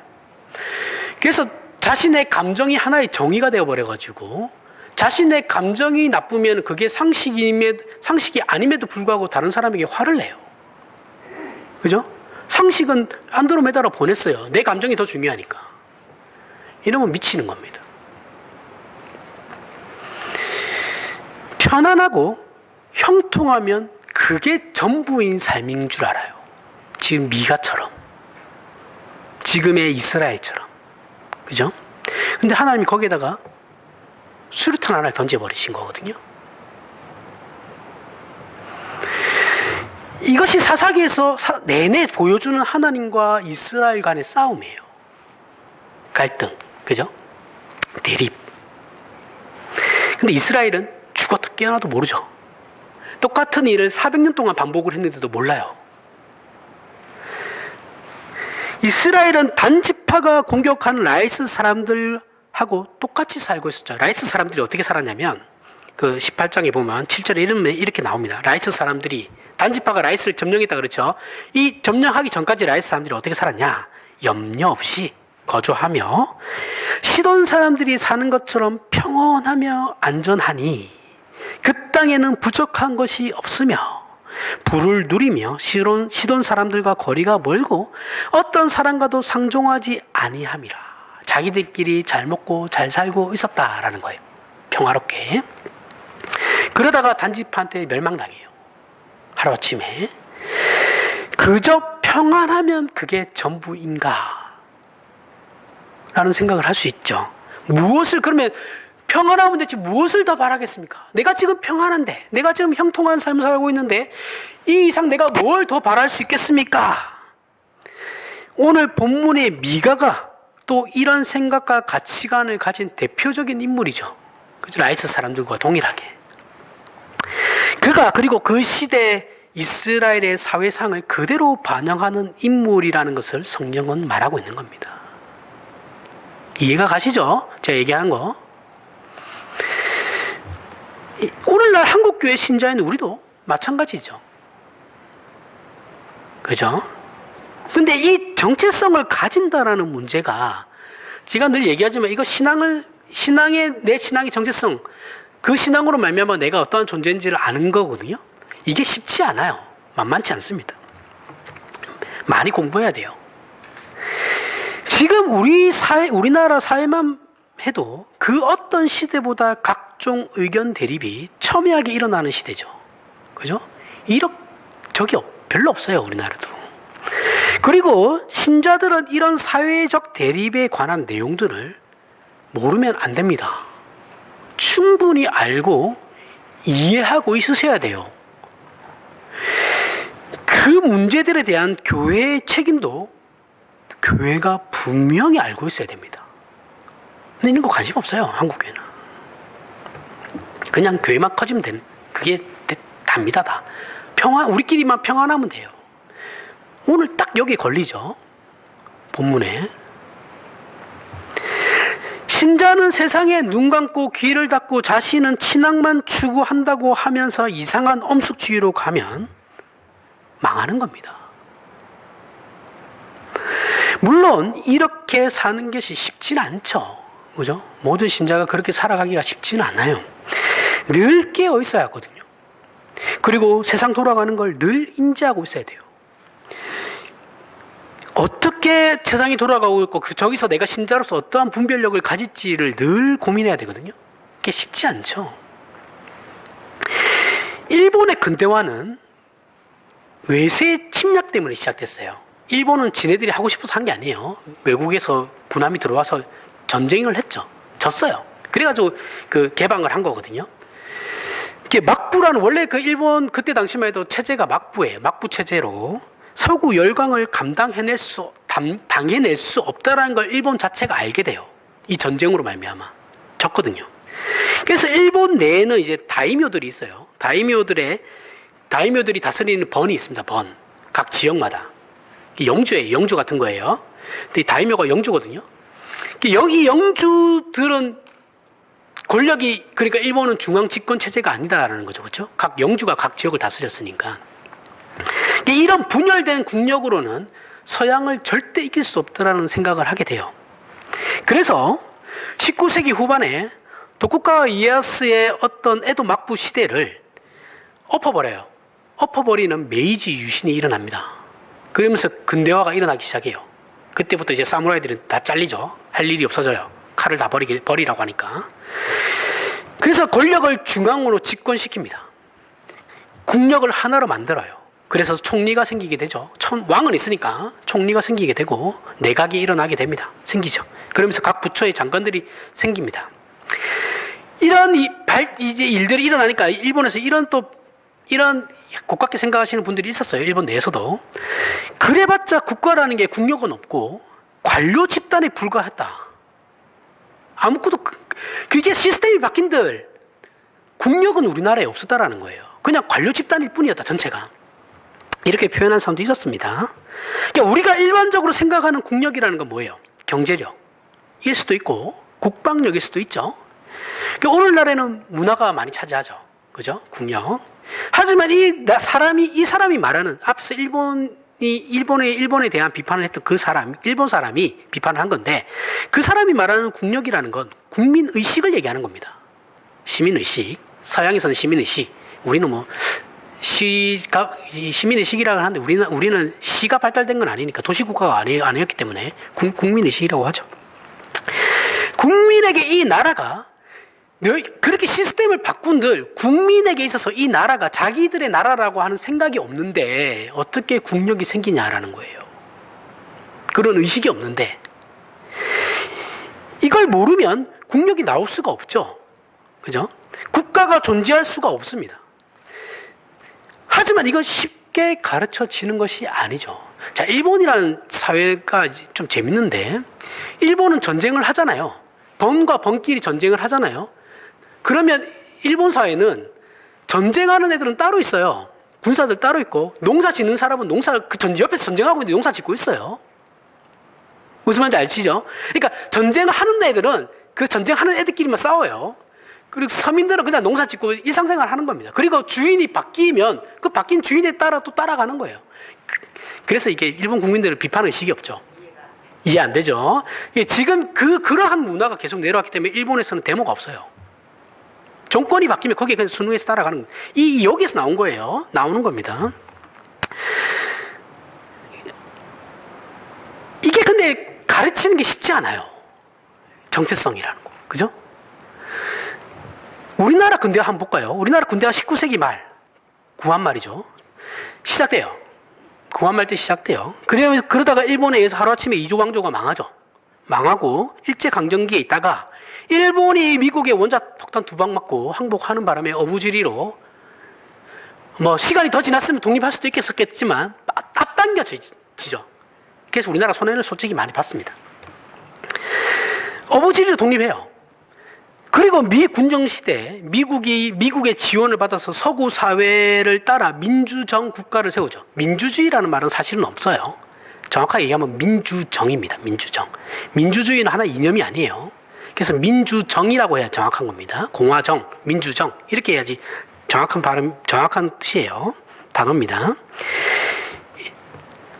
그래서 자신의 감정이 하나의 정의가 되어버려가지고 자신의 감정이 나쁘면 그게 상식이 아님에도 불구하고 다른 사람에게 화를 내요. 그죠? 상식은 안드로메다로 보냈어요. 내 감정이 더 중요하니까. 이러면 미치는 겁니다. 편안하고 형통하면 그게 전부인 삶인 줄 알아요. 지금 미가처럼. 지금의 이스라엘처럼. 그죠? 근데 하나님이 거기에다가 수류탄 하나를 던져버리신 거거든요. 이것이 사사기에서 내내 보여주는 하나님과 이스라엘 간의 싸움이에요. 갈등. 그죠? 대립. 근데 이스라엘은 죽었다 깨어나도 모르죠. 똑같은 일을 400년 동안 반복을 했는데도 몰라요. 이스라엘은 단지파가 공격한 라이스 사람들하고 똑같이 살고 있었죠. 라이스 사람들이 어떻게 살았냐면 그 18장에 보면 7절에 이렇게 나옵니다. 라이스 사람들이, 단지파가 라이스를 점령했다 그렇죠. 이 점령하기 전까지 라이스 사람들이 어떻게 살았냐? 염려 없이 거주하며 시돈 사람들이 사는 것처럼 평온하며 안전하니 그 땅에는 부족한 것이 없으며 부를 누리며 시돈 사람들과 거리가 멀고 어떤 사람과도 상종하지 아니함이라. 자기들끼리 잘 먹고 잘 살고 있었다라는 거예요. 평화롭게. 그러다가 단지파한테 멸망당해요. 하루아침에. 그저 평안하면 그게 전부인가? 라는 생각을 할 수 있죠. 무엇을, 그러면 평안하면 대체 무엇을 더 바라겠습니까? 내가 지금 평안한데, 내가 지금 형통한 삶을 살고 있는데 이 이상 내가 뭘 더 바랄 수 있겠습니까? 오늘 본문의 미가가 또 이런 생각과 가치관을 가진 대표적인 인물이죠. 그죠? 라이스 사람들과 동일하게. 그가 그리고 그 시대 이스라엘의 사회상을 그대로 반영하는 인물이라는 것을 성경은 말하고 있는 겁니다. 이해가 가시죠? 제가 얘기하는 거. 오늘날 한국교회 신자인 우리도 마찬가지죠. 그죠? 근데 이 정체성을 가진다라는 문제가, 제가 늘 얘기하지만 이거 내 신앙의 정체성, 그 신앙으로 말미암아 내가 어떠한 존재인지를 아는 거거든요. 이게 쉽지 않아요. 만만치 않습니다. 많이 공부해야 돼요. 지금 우리나라 사회만 해도 그 어떤 시대보다 각종 의견 대립이 첨예하게 일어나는 시대죠. 그죠? 적이 별로 없어요, 우리나라도. 그리고 신자들은 이런 사회적 대립에 관한 내용들을 모르면 안 됩니다. 충분히 알고 이해하고 있으셔야 돼요. 그 문제들에 대한 교회의 책임도 교회가 분명히 알고 있어야 됩니다. 근데 이런 거 관심 없어요, 한국교회는. 그냥 교회만 커지면 되는, 그게 답니다, 다. 우리끼리만 평안하면 돼요. 오늘 딱 여기에 걸리죠, 본문에. 신자는 세상에 눈 감고 귀를 닫고 자신은 신앙만 추구한다고 하면서 이상한 엄숙주의로 가면 망하는 겁니다. 물론 이렇게 사는 것이 쉽지는 않죠. 그죠? 모든 신자가 그렇게 살아가기가 쉽지는 않아요. 늘 깨어 있어야 하거든요. 그리고 세상 돌아가는 걸 늘 인지하고 있어야 돼요. 어떻게 세상이 돌아가고 있고 저기서 내가 신자로서 어떠한 분별력을 가질지를 늘 고민해야 되거든요. 그게 쉽지 않죠. 일본의 근대화는 외세 침략 때문에 시작됐어요. 일본은 지네들이 하고 싶어서 한 게 아니에요. 외국에서 군함이 들어와서 전쟁을 했죠. 졌어요. 그래가지고 그 개방을 한 거거든요. 이게 막부라는 원래 그 일본 그때 당시만 해도 체제가 막부예요. 막부 체제로 서구 열강을 당해낼 수 없다라는 걸 일본 자체가 알게 돼요. 이 전쟁으로 말미암아 졌거든요. 그래서 일본 내에는 이제 다이묘들이 있어요. 다이묘들이 다스리는 번이 있습니다. 번. 각 지역마다. 영주예요. 영주 같은 거예요. 근데 이 다이묘가 영주거든요. 이 영주들은 권력이, 그러니까 일본은 중앙 집권 체제가 아니다라는 거죠. 그렇죠? 각 영주가 각 지역을 다스렸으니까. 이런 분열된 국력으로는 서양을 절대 이길 수 없다라는 생각을 하게 돼요. 그래서 19세기 후반에 도쿠가와 이에야스의 어떤 에도 막부 시대를 엎어버려요. 엎어버리는 메이지 유신이 일어납니다. 그러면서 근대화가 일어나기 시작해요. 그때부터 이제 사무라이들은 다 잘리죠. 할 일이 없어져요. 칼을 다 버리라고 하니까. 그래서 권력을 중앙으로 집권시킵니다. 국력을 하나로 만들어요. 그래서 총리가 생기게 되죠. 왕은 있으니까 총리가 생기게 되고 내각이 일어나게 됩니다. 생기죠. 그러면서 각 부처의 장관들이 생깁니다. 이런 이제 일들이 일어나니까 일본에서 이런 고깝게 생각하시는 분들이 있었어요. 일본 내에서도. 그래봤자 국가라는 게 국력은 없고 관료 집단에 불과했다. 아무것도 그게 시스템이 바뀐들 국력은 우리나라에 없었다라는 거예요. 그냥 관료 집단일 뿐이었다, 전체가. 이렇게 표현한 사람도 있었습니다. 그러니까 우리가 일반적으로 생각하는 국력이라는 건 뭐예요? 경제력일 수도 있고 국방력일 수도 있죠. 그러니까 오늘날에는 문화가 많이 차지하죠. 그죠? 국력. 하지만 이 사람이 말하는, 앞서 일본에 대한 비판을 했던 그 사람, 일본 사람이 비판을 한 건데, 그 사람이 말하는 국력이라는 건 국민의식을 얘기하는 겁니다. 시민의식. 서양에서는 시민의식. 우리는 뭐, 시민의식이라고 하는데, 우리는 시가 발달된 건 아니니까, 도시국가가 아니었기 때문에, 국민의식이라고 하죠. 국민에게 이 나라가 그렇게 시스템을 바꾼들 국민에게 있어서 이 나라가 자기들의 나라라고 하는 생각이 없는데 어떻게 국력이 생기냐라는 거예요. 그런 의식이 없는데 이걸 모르면 국력이 나올 수가 없죠. 그죠? 국가가 존재할 수가 없습니다. 하지만 이건 쉽게 가르쳐지는 것이 아니죠. 자, 일본이라는 사회가 좀 재밌는데 일본은 전쟁을 하잖아요. 번과 번끼리 전쟁을 하잖아요. 그러면 일본 사회는 전쟁하는 애들은 따로 있어요. 군사들 따로 있고 농사 짓는 사람은 옆에서 전쟁하고 있는데 농사 짓고 있어요. 무슨 말인지 아시죠? 그러니까 전쟁하는 애들은 그 전쟁하는 애들끼리만 싸워요. 그리고 서민들은 그냥 농사 짓고 일상생활 하는 겁니다. 그리고 주인이 바뀌면 그 바뀐 주인에 따라 또 따라가는 거예요. 그래서 이게 일본 국민들은 비판 의식이 없죠. 이해 안 되죠? 지금 그러한 문화가 계속 내려왔기 때문에 일본에서는 데모가 없어요. 정권이 바뀌면 거기에 그냥 순응해서 따라가는 거예요. 여기에서 나온 거예요. 나오는 겁니다. 이게 근데 가르치는 게 쉽지 않아요. 정체성이라는 거. 그죠? 우리나라 근대화 한번 볼까요? 우리나라 근대화 19세기 말, 구한 말이죠. 시작돼요. 구한 말 때 시작돼요. 그러다가 일본에 의해서 하루아침에 이조왕조가 망하죠. 망하고 일제강점기에 있다가 일본이 미국에 원자 폭탄 2방 맞고 항복하는 바람에 어부지리로 뭐 시간이 더 지났으면 독립할 수도 있겠지만 앞당겨지죠. 그래서 우리나라 손해를 솔직히 많이 봤습니다. 어부지리로 독립해요. 그리고 미 군정시대 미국의 지원을 받아서 서구 사회를 따라 민주정 국가를 세우죠. 민주주의라는 말은 사실은 없어요. 정확하게 얘기하면 민주정입니다. 민주정. 민주주의는 하나의 이념이 아니에요. 그래서 민주정이라고 해야 정확한 겁니다. 공화정, 민주정 이렇게 해야지 정확한 뜻이에요. 단어입니다.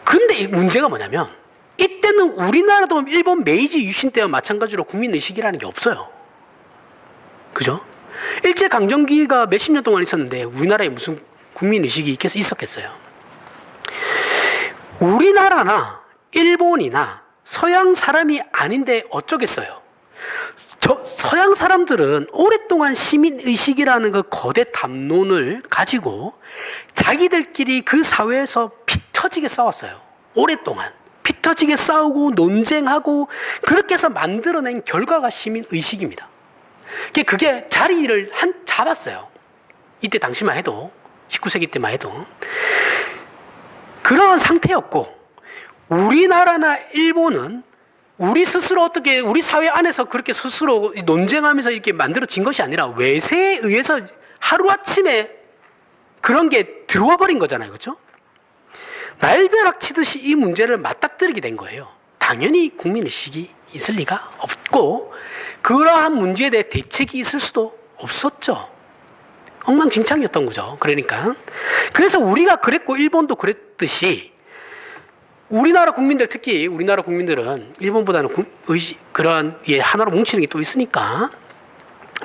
근데 문제가 뭐냐면 이때는 우리나라도 일본 메이지 유신 때와 마찬가지로 국민의식이라는 게 없어요. 그죠? 일제강점기가 몇십 년 동안 있었는데 우리나라에 무슨 국민의식이 있었겠어요? 우리나라나 일본이나 서양 사람이 아닌데 어쩌겠어요. 서양 사람들은 오랫동안 시민의식이라는 그 거대 담론을 가지고 자기들끼리 그 사회에서 피 터지게 싸웠어요. 오랫동안 피 터지게 싸우고 논쟁하고 그렇게 해서 만들어낸 결과가 시민의식입니다. 그게 자리를 잡았어요. 이때 당시만 해도, 19세기 때만 해도 그러한 상태였고, 우리나라나 일본은 우리 스스로 어떻게 우리 사회 안에서 그렇게 스스로 논쟁하면서 이렇게 만들어진 것이 아니라 외세에 의해서 하루아침에 그런 게 들어와 버린 거잖아요. 그렇죠? 날벼락 치듯이 이 문제를 맞닥뜨리게 된 거예요. 당연히 국민의식이 있을 리가 없고 그러한 문제에 대해 대책이 있을 수도 없었죠. 엉망진창이었던 거죠. 그러니까 그래서 우리가 그랬고 일본도 그랬듯이 우리나라 국민들, 특히 우리나라 국민들은 일본보다는 그런 하나로 뭉치는 게 또 있으니까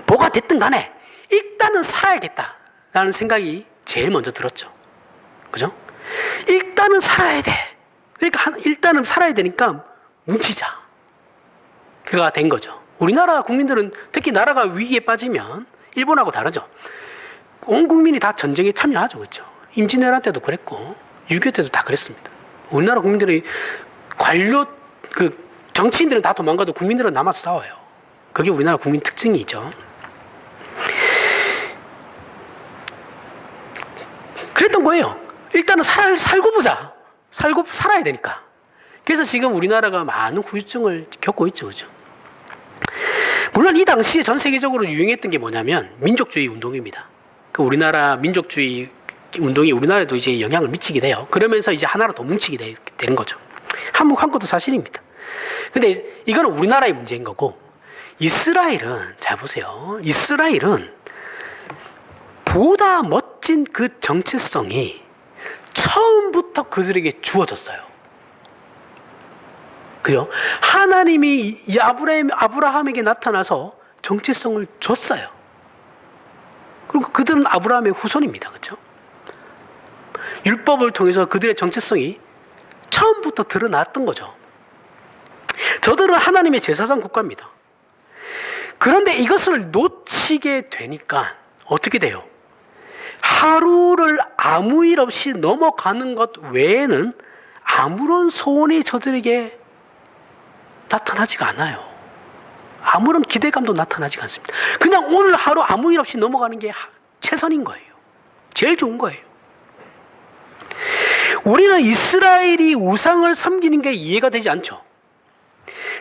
뭐가 됐든 간에 일단은 살아야겠다라는 생각이 제일 먼저 들었죠. 그죠? 일단은 살아야 돼. 그러니까 일단은 살아야 되니까 뭉치자. 그가 된 거죠. 우리나라 국민들은 특히 나라가 위기에 빠지면 일본하고 다르죠. 온 국민이 다 전쟁에 참여하죠. 그렇죠? 임진왜란 때도 그랬고 6.25 때도 다 그랬습니다. 우리나라 국민들이 정치인들은 다 도망가도 국민들은 남아서 싸워요. 그게 우리나라 국민 특징이죠. 그랬던 거예요. 일단은 살고 보자. 살아야 되니까. 그래서 지금 우리나라가 많은 후유증을 겪고 있죠. 그죠? 물론 이 당시에 전 세계적으로 유행했던 게 뭐냐면 민족주의 운동입니다. 우리나라 민족주의 운동이 우리나라에도 이제 영향을 미치게 돼요. 그러면서 이제 하나로 더 뭉치게 되는 거죠. 한국 한 것도 사실입니다. 근데 이거는 우리나라의 문제인 거고, 이스라엘은, 잘 보세요. 이스라엘은 보다 멋진 그 정체성이 처음부터 그들에게 주어졌어요. 그죠? 하나님이 이 아브라함에게 나타나서 정체성을 줬어요. 그리고 그들은 아브라함의 후손입니다. 그렇죠? 율법을 통해서 그들의 정체성이 처음부터 드러났던 거죠. 저들은 하나님의 제사장 국가입니다. 그런데 이것을 놓치게 되니까 어떻게 돼요? 하루를 아무 일 없이 넘어가는 것 외에는 아무런 소원이 저들에게 나타나지가 않아요. 아무런 기대감도 나타나지가 않습니다. 그냥 오늘 하루 아무 일 없이 넘어가는 게 최선인 거예요. 제일 좋은 거예요. 우리는 이스라엘이 우상을 섬기는 게 이해가 되지 않죠.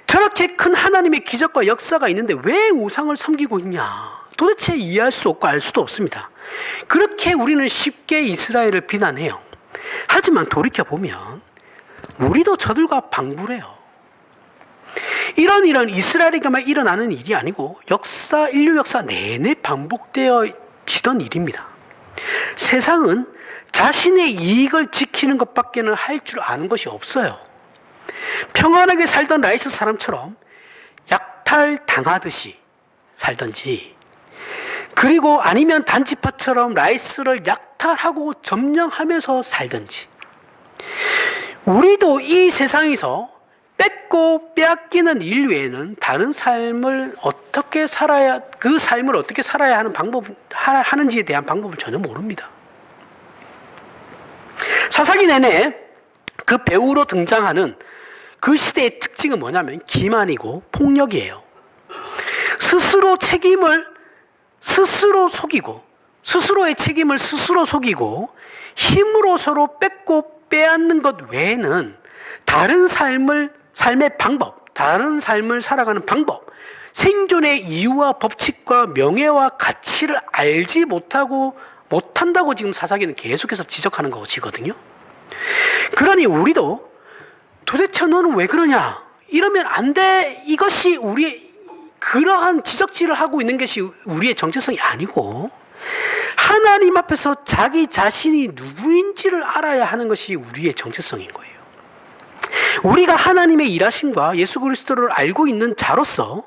저렇게 큰 하나님의 기적과 역사가 있는데 왜 우상을 섬기고 있냐? 도대체 이해할 수 없고 알 수도 없습니다. 그렇게 우리는 쉽게 이스라엘을 비난해요. 하지만 돌이켜보면 우리도 저들과 방불해요. 이런 이스라엘에게만 일어나는 일이 아니고 인류 역사 내내 반복되어지던 일입니다. 세상은 자신의 이익을 지키는 것밖에는 할 줄 아는 것이 없어요. 평안하게 살던 라이스 사람처럼 약탈당하듯이 살던지, 그리고 아니면 단지파처럼 라이스를 약탈하고 점령하면서 살던지, 우리도 이 세상에서 뺏고 빼앗기는 일 외에는 다른 삶을 어떻게 살아야, 그 삶을 어떻게 살아야 하는지에 대한 방법을 전혀 모릅니다. 사사기 내내 그 배우로 등장하는 그 시대의 특징은 뭐냐면 기만이고 폭력이에요. 스스로의 책임을 스스로 속이고 힘으로 서로 뺏고 빼앗는 것 외에는 다른 삶의 방법, 다른 삶을 살아가는 방법, 생존의 이유와 법칙과 명예와 가치를 알지 못한다고 지금 사사기는 계속해서 지적하는 것이거든요. 그러니 우리도 도대체 너는 왜 그러냐? 이러면 안 돼. 이것이 그러한 지적질을 하고 있는 것이 우리의 정체성이 아니고, 하나님 앞에서 자기 자신이 누구인지를 알아야 하는 것이 우리의 정체성인 거예요. 우리가 하나님의 일하심과 예수 그리스도를 알고 있는 자로서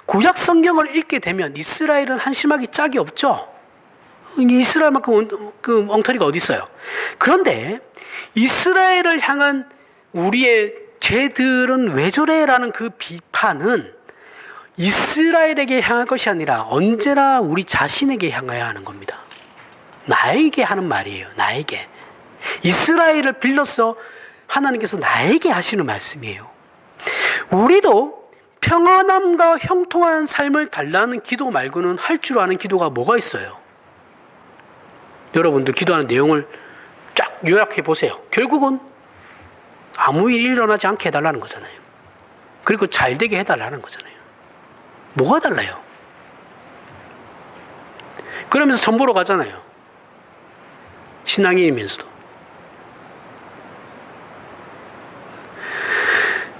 구약 성경을 읽게 되면 이스라엘은 한심하기 짝이 없죠. 이스라엘만큼 엉터리가 어디 있어요. 그런데 이스라엘을 향한 우리의 쟤들은 왜 저래라는 그 비판은 이스라엘에게 향할 것이 아니라 언제나 우리 자신에게 향해야 하는 겁니다. 나에게 하는 말이에요. 나에게. 이스라엘을 빌려서 하나님께서 나에게 하시는 말씀이에요. 우리도 평안함과 형통한 삶을 달라는 기도 말고는 할 줄 아는 기도가 뭐가 있어요? 여러분들 기도하는 내용을 쫙 요약해 보세요. 결국은 아무 일이 일어나지 않게 해달라는 거잖아요. 그리고 잘 되게 해달라는 거잖아요. 뭐가 달라요? 그러면서 전 보러 가잖아요. 신앙인이면서도.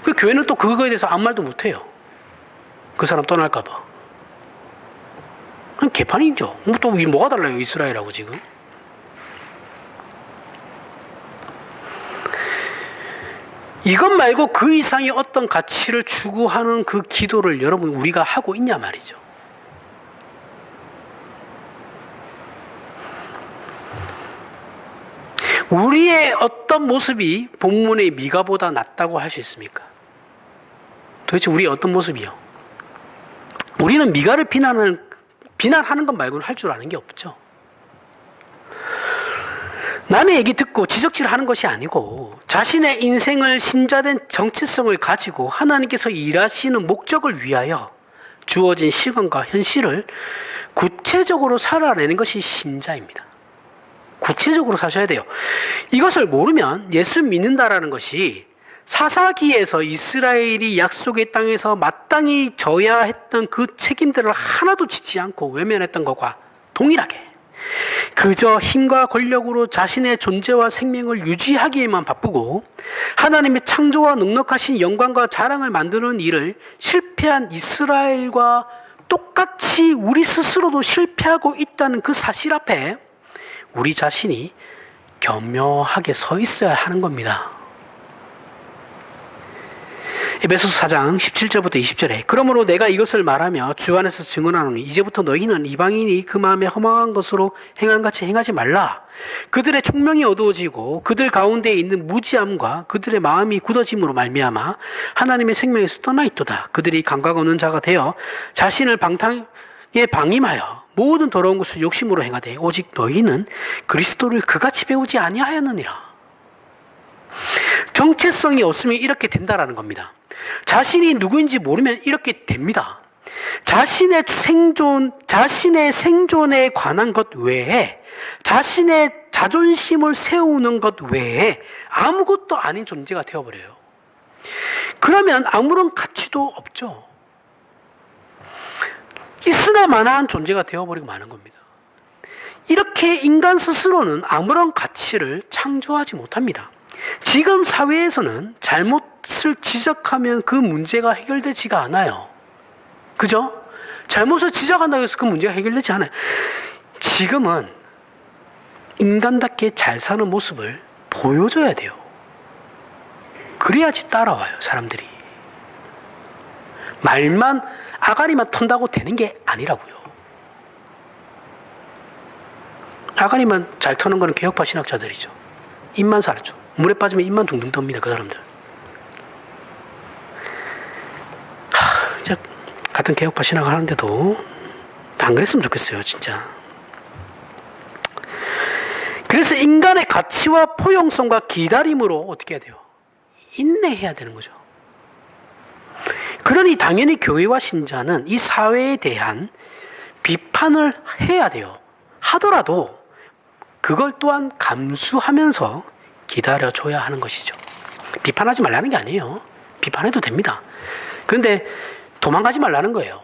그 교회는 또 그거에 대해서 아무 말도 못해요. 그 사람 떠날까봐. 개판이죠. 또 뭐가 달라요, 이스라엘하고 지금? 이것 말고 그 이상의 어떤 가치를 추구하는 그 기도를 여러분 우리가 하고 있냐 말이죠. 우리의 어떤 모습이 본문의 미가보다 낫다고 할 수 있습니까? 도대체 우리의 어떤 모습이요? 우리는 미가를 비난하는 것 말고는 할 줄 아는 게 없죠. 남의 얘기 듣고 지적질하는 것이 아니고 자신의 인생을 신자된 정체성을 가지고 하나님께서 일하시는 목적을 위하여 주어진 시간과 현실을 구체적으로 살아내는 것이 신자입니다. 구체적으로 사셔야 돼요. 이것을 모르면 예수 믿는다라는 것이 사사기에서 이스라엘이 약속의 땅에서 마땅히 져야 했던 그 책임들을 하나도 지지 않고 외면했던 것과 동일하게 그저 힘과 권력으로 자신의 존재와 생명을 유지하기에만 바쁘고 하나님의 창조와 넉넉하신 영광과 자랑을 만드는 일을 실패한 이스라엘과 똑같이 우리 스스로도 실패하고 있다는 그 사실 앞에 우리 자신이 겸허하게 서 있어야 하는 겁니다. 에베소서 4장 17절부터 20절에 그러므로 내가 이것을 말하며 주 안에서 증언하노니 이제부터 너희는 이방인이 그 마음에 허망한 것으로 행한 같이 행하지 말라. 그들의 총명이 어두워지고 그들 가운데 있는 무지함과 그들의 마음이 굳어짐으로 말미암아 하나님의 생명에서 떠나 있도다. 그들이 감각 없는 자가 되어 자신을 방탕에 방임하여 모든 더러운 것을 욕심으로 행하되 오직 너희는 그리스도를 그같이 배우지 아니하였느니라. 정체성이 없으면 이렇게 된다라는 겁니다. 자신이 누구인지 모르면 이렇게 됩니다. 자신의 생존에 관한 것 외에 자신의 자존심을 세우는 것 외에 아무것도 아닌 존재가 되어버려요. 그러면 아무런 가치도 없죠. 있으나 마나한 존재가 되어버리고 마는 겁니다. 이렇게 인간 스스로는 아무런 가치를 창조하지 못합니다. 지금 사회에서는 잘못을 지적하면 그 문제가 해결되지가 않아요. 그죠? 잘못을 지적한다고 해서 그 문제가 해결되지 않아요. 지금은 인간답게 잘 사는 모습을 보여줘야 돼요. 그래야지 따라와요, 사람들이. 말만, 아가리만 턴다고 되는 게 아니라고요. 아가리만 잘 터는 거는 개혁파 신학자들이죠. 입만 살았죠. 물에 빠지면 입만 둥둥 떱니다, 그 사람들. 진짜 같은 개혁파 신학을 하는데도 안 그랬으면 좋겠어요, 진짜. 그래서 인간의 가치와 포용성과 기다림으로 어떻게 해야 돼요? 인내해야 되는 거죠. 그러니 당연히 교회와 신자는 이 사회에 대한 비판을 해야 돼요. 하더라도 그걸 또한 감수하면서 기다려줘야 하는 것이죠. 비판하지 말라는 게 아니에요. 비판해도 됩니다. 그런데 도망가지 말라는 거예요.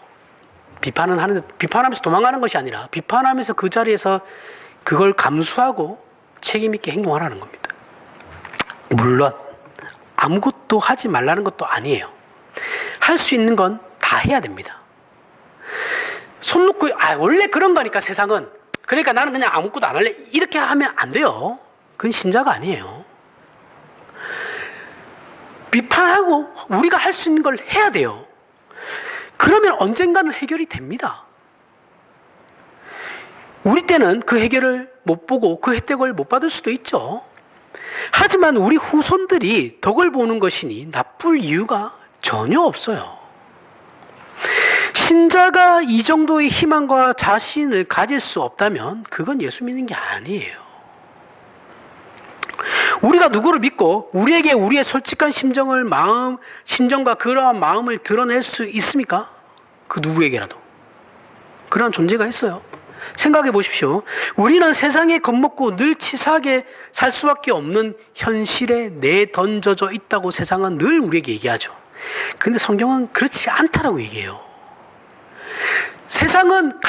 비판하면서 도망가는 것이 아니라 비판하면서 그 자리에서 그걸 감수하고 책임 있게 행동하라는 겁니다. 물론 아무것도 하지 말라는 것도 아니에요. 할 수 있는 건 다 해야 됩니다. 손 놓고 원래 그런 거니까 세상은, 그러니까 나는 그냥 아무것도 안 할래, 이렇게 하면 안 돼요. 그건 신자가 아니에요. 비판하고 우리가 할 수 있는 걸 해야 돼요. 그러면 언젠가는 해결이 됩니다. 우리 때는 그 해결을 못 보고 그 혜택을 못 받을 수도 있죠. 하지만 우리 후손들이 덕을 보는 것이니 나쁠 이유가 전혀 없어요. 신자가 이 정도의 희망과 자신을 가질 수 없다면 그건 예수 믿는 게 아니에요. 우리가 누구를 믿고 우리에게 우리의 솔직한 심정과 그러한 마음을 드러낼 수 있습니까? 그 누구에게라도. 그러한 존재가 있어요. 생각해 보십시오. 우리는 세상에 겁먹고 늘 치사하게 살 수밖에 없는 현실에 내던져져 있다고 세상은 늘 우리에게 얘기하죠. 근데 성경은 그렇지 않다라고 얘기해요. 세상은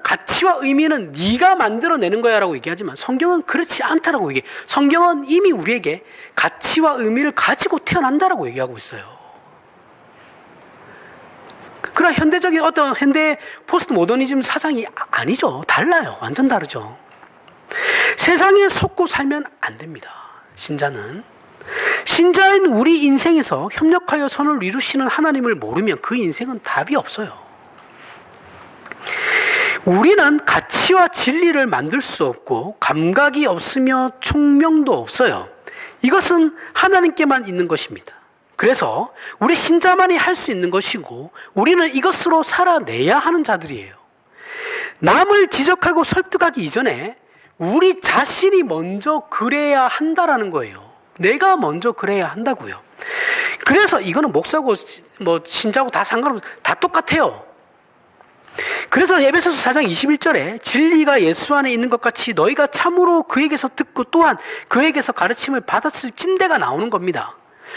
가치와 의미는 네가 만들어내는 거야 라고 얘기하지만 성경은 그렇지 않다라고 얘기해요. 성경은 이미 우리에게 가치와 의미를 가지고 태어난다라고 얘기하고 있어요. 그러나 현대적인 어떤 현대 포스트 모더니즘 사상이 아니죠. 달라요. 완전 다르죠. 세상에 속고 살면 안 됩니다. 신자인 우리 인생에서 협력하여 선을 이루시는 하나님을 모르면 그 인생은 답이 없어요. 우리는 가치와 진리를 만들 수 없고 감각이 없으며 총명도 없어요. 이것은 하나님께만 있는 것입니다. 그래서 우리 신자만이 할 수 있는 것이고 우리는 이것으로 살아내야 하는 자들이에요. 남을 지적하고 설득하기 이전에 우리 자신이 먼저 그래야 한다라는 거예요. 내가 먼저 그래야 한다고요. 그래서 이거는 목사고 신자고 다 상관없어요. 다 똑같아요. 그래서 에베소서 4장 21절에 진리가 예수 안에 있는 것 같이 너희가 참으로 그에게서 듣고 또한 그에게서 가르침을 받았을 찐대가 나오는 겁니다.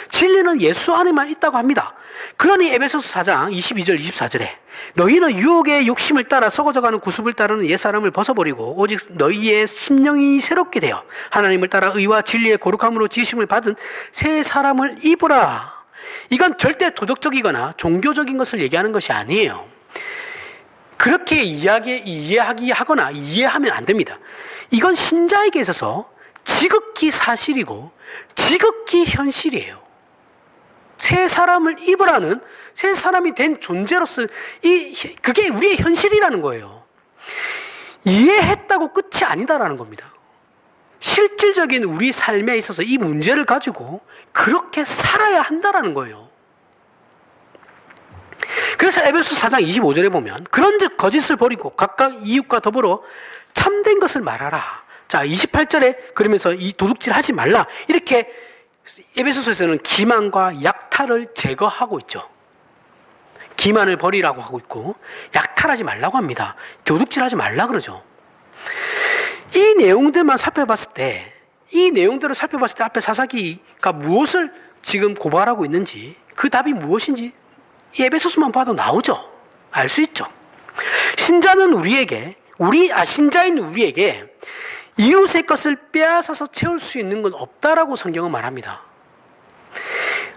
진리는 예수 안에만 있다고 합니다. 그러니 에베소서 4장 22절 24절에 너희는 유혹의 욕심을 따라 썩어져가는 구습을 따르는 옛사람을 벗어버리고 오직 너희의 심령이 새롭게 되어 하나님을 따라 의와 진리의 거룩함으로 지으심을 받은 새 사람을 입으라. 이건 절대 도덕적이거나 종교적인 것을 얘기하는 것이 아니에요. 그렇게 이해하거나 이해하면 안 됩니다. 이건 신자에게 있어서 지극히 사실이고 지극히 현실이에요. 새 사람을 입으라는 새 사람이 된 존재로서 그게 우리의 현실이라는 거예요. 이해했다고 끝이 아니다라는 겁니다. 실질적인 우리 삶에 있어서 이 문제를 가지고 그렇게 살아야 한다라는 거예요. 그래서 에베소 4장 25절에 보면 그런즉 거짓을 버리고 각각 이웃과 더불어 참된 것을 말하라. 자, 28절에 그러면서 이 도둑질 하지 말라. 이렇게 에베소서에서는 기만과 약탈을 제거하고 있죠. 기만을 버리라고 하고 있고 약탈하지 말라고 합니다. 도둑질 하지 말라 그러죠. 이 내용들을 살펴봤을 때 앞에 사사기가 무엇을 지금 고발하고 있는지 그 답이 무엇인지 이 에베소서만 봐도 나오죠. 알 수 있죠. 신자인 우리에게 이웃의 것을 빼앗아서 채울 수 있는 건 없다라고 성경은 말합니다.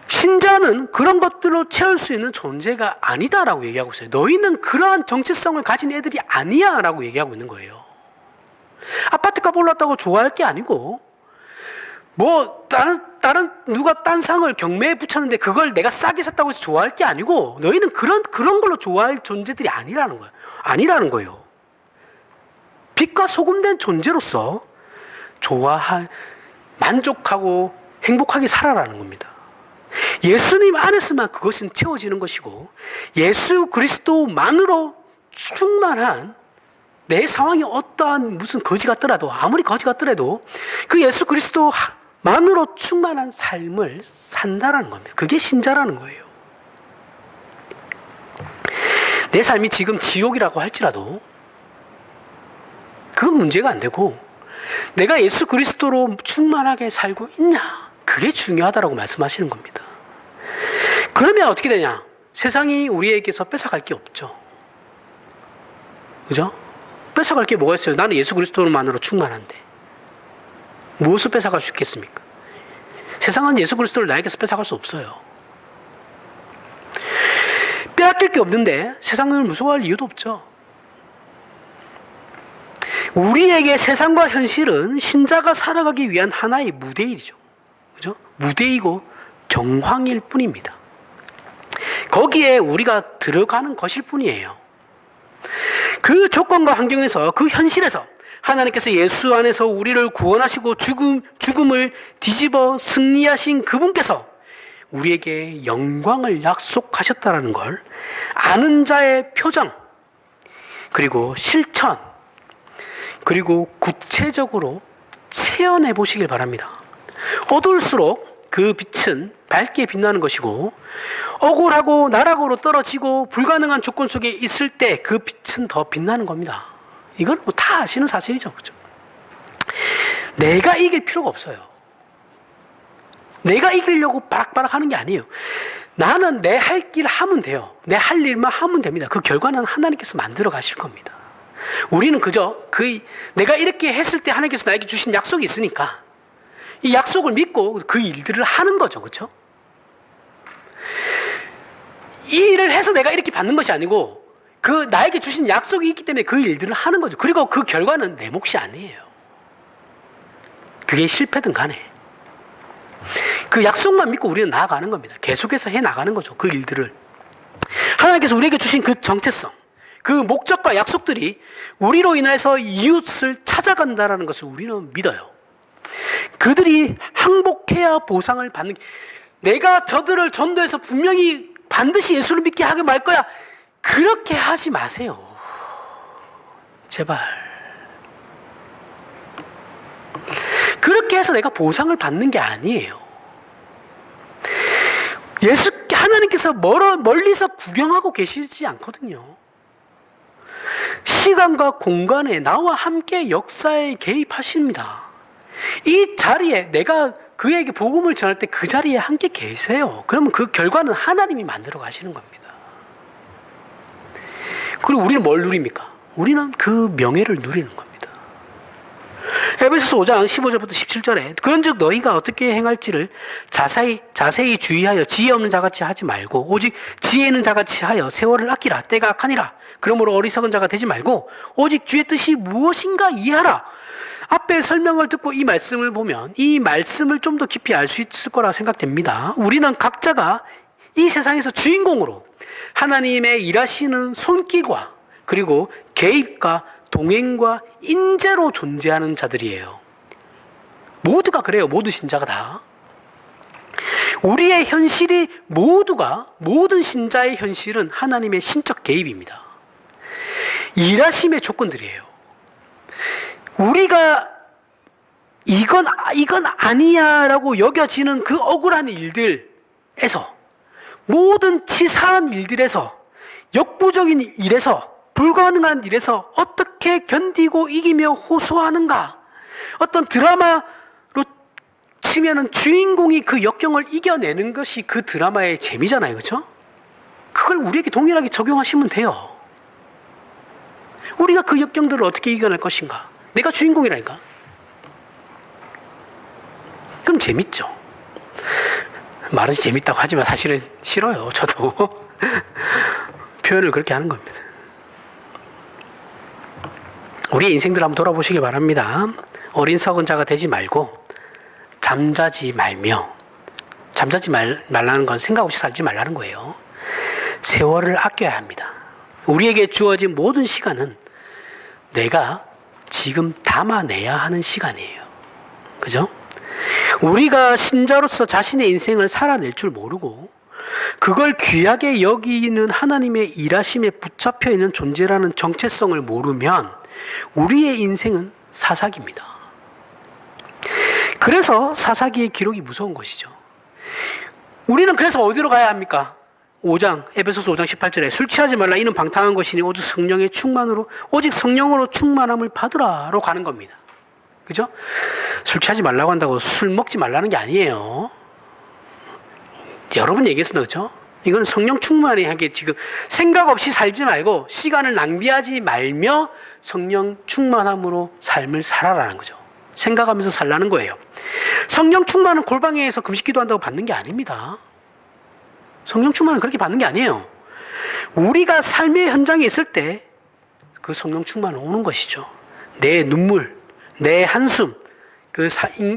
신자는 그런 것들로 채울 수 있는 존재가 아니다라고 얘기하고 있어요. 너희는 그러한 정체성을 가진 애들이 아니야 라고 얘기하고 있는 거예요. 아파트값 올랐다고 좋아할 게 아니고 다른 누가 딴 상을 경매에 붙였는데 그걸 내가 싸게 샀다고 해서 좋아할 게 아니고 너희는 그런 걸로 좋아할 존재들이 아니라는 거예요. 빛과 소금된 존재로서 만족하고 행복하게 살아라는 겁니다. 예수님 안에서만 그것은 채워지는 것이고 예수 그리스도만으로 충만한 내 상황이 어떠한 무슨 거지 같더라도 아무리 거지 같더라도 그 예수 그리스도만으로 충만한 삶을 산다라는 겁니다. 그게 신자라는 거예요. 내 삶이 지금 지옥이라고 할지라도 그건 문제가 안 되고 내가 예수 그리스도로 충만하게 살고 있냐 그게 중요하다라고 말씀하시는 겁니다. 그러면 어떻게 되냐? 세상이 우리에게서 뺏어갈 게 없죠. 그죠? 뺏어갈 게 뭐가 있어요? 나는 예수 그리스도만으로 충만한데 무엇을 뺏어갈 수 있겠습니까? 세상은 예수 그리스도를 나에게서 뺏어갈 수 없어요. 빼앗길 게 없는데 세상을 무서워할 이유도 없죠. 우리에게 세상과 현실은 신자가 살아가기 위한 하나의 무대이죠. 그죠? 무대이고 정황일 뿐입니다. 거기에 우리가 들어가는 것일 뿐이에요. 그 조건과 환경에서 그 현실에서 하나님께서 예수 안에서 우리를 구원하시고 죽음을 뒤집어 승리하신 그분께서 우리에게 영광을 약속하셨다는 걸 아는 자의 표정, 그리고 실천, 그리고 구체적으로 체험해 보시길 바랍니다. 어두울수록 그 빛은 밝게 빛나는 것이고, 억울하고 나락으로 떨어지고 불가능한 조건 속에 있을 때 그 빛은 더 빛나는 겁니다. 이건 뭐 다 아시는 사실이죠. 그렇죠? 내가 이길 필요가 없어요. 내가 이기려고 바락바락 하는 게 아니에요. 나는 내 할 길 하면 돼요. 내 할 일만 하면 됩니다. 그 결과는 하나님께서 만들어 가실 겁니다. 우리는 그저 내가 이렇게 했을 때 하나님께서 나에게 주신 약속이 있으니까 이 약속을 믿고 그 일들을 하는 거죠. 그렇죠? 이 일을 해서 내가 이렇게 받는 것이 아니고 그 나에게 주신 약속이 있기 때문에 그 일들을 하는 거죠. 그리고 그 결과는 내 몫이 아니에요. 그게 실패든 간에 그 약속만 믿고 우리는 나아가는 겁니다. 계속해서 해 나가는 거죠. 그 일들을. 하나님께서 우리에게 주신 그 정체성, 그 목적과 약속들이 우리로 인해서 이웃을 찾아간다라는 것을 우리는 믿어요. 그들이 항복해야 보상을 받는, 내가 저들을 전도해서 분명히 반드시 예수를 믿게 하게 말 거야, 그렇게 하지 마세요. 제발. 그렇게 해서 내가 보상을 받는 게 아니에요. 하나님께서 멀리서 구경하고 계시지 않거든요. 시간과 공간에 나와 함께 역사에 개입하십니다. 이 자리에 내가 그에게 복음을 전할 때 그 자리에 함께 계세요. 그러면 그 결과는 하나님이 만들어 가시는 겁니다. 그리고 우리는 뭘 누립니까? 우리는 그 명예를 누리는 겁니다. 에베소서 5장 15절부터 17절에 그런즉 너희가 어떻게 행할지를 자세히 주의하여 지혜 없는 자같이 하지 말고 오직 지혜 있는 자같이 하여 세월을 아끼라. 때가 악하니라. 그러므로 어리석은 자가 되지 말고 오직 주의 뜻이 무엇인가 이해하라. 앞에 설명을 듣고 이 말씀을 보면 이 말씀을 좀 더 깊이 알 수 있을 거라 생각됩니다. 우리는 각자가 이 세상에서 주인공으로 하나님의 일하시는 손길과 그리고 개입과 동행과 인재로 존재하는 자들이에요. 모두가 그래요. 모든 신자가 다. 우리의 현실이 모든 신자의 현실은 하나님의 신적 개입입니다. 일하심의 조건들이에요. 우리가 이건 아니야라고 여겨지는 그 억울한 일들에서, 모든 치사한 일들에서, 역부족인 일에서, 불가능한 일에서 어떻게 견디고 이기며 호소하는가? 어떤 드라마로 치면은 주인공이 그 역경을 이겨내는 것이 그 드라마의 재미잖아요. 그렇죠? 그걸 우리에게 동일하게 적용하시면 돼요. 우리가 그 역경들을 어떻게 이겨낼 것인가? 내가 주인공이라니까. 그럼 재밌죠. 말은 재밌다고 하지만 사실은 싫어요. 저도. 표현을 그렇게 하는 겁니다. 우리의 인생들 한번 돌아보시기 바랍니다. 어린석은 자가 되지 말고 잠자지 말라는 건 생각 없이 살지 말라는 거예요. 세월을 아껴야 합니다. 우리에게 주어진 모든 시간은 내가 지금 담아내야 하는 시간이에요. 그죠? 우리가 신자로서 자신의 인생을 살아낼 줄 모르고 그걸 귀하게 여기는 하나님의 일하심에 붙잡혀 있는 존재라는 정체성을 모르면 우리의 인생은 사사기입니다. 그래서 사사기의 기록이 무서운 것이죠. 우리는 그래서 어디로 가야 합니까? 에베소서 5장 18절에 술 취하지 말라. 이는 방탕한 것이니 오직 성령으로 충만함을 받으라로 가는 겁니다. 그죠? 술 취하지 말라고 한다고 술 먹지 말라는 게 아니에요. 여러 번 얘기했습니다. 그죠? 이건 성령 충만히 하게, 지금 생각 없이 살지 말고 시간을 낭비하지 말며 성령 충만함으로 삶을 살아라는 거죠. 생각하면서 살라는 거예요. 성령 충만은 골방에서 금식 기도한다고 받는 게 아닙니다. 성령 충만은 그렇게 받는 게 아니에요. 우리가 삶의 현장에 있을 때 그 성령 충만은 오는 것이죠. 내 눈물, 내 한숨,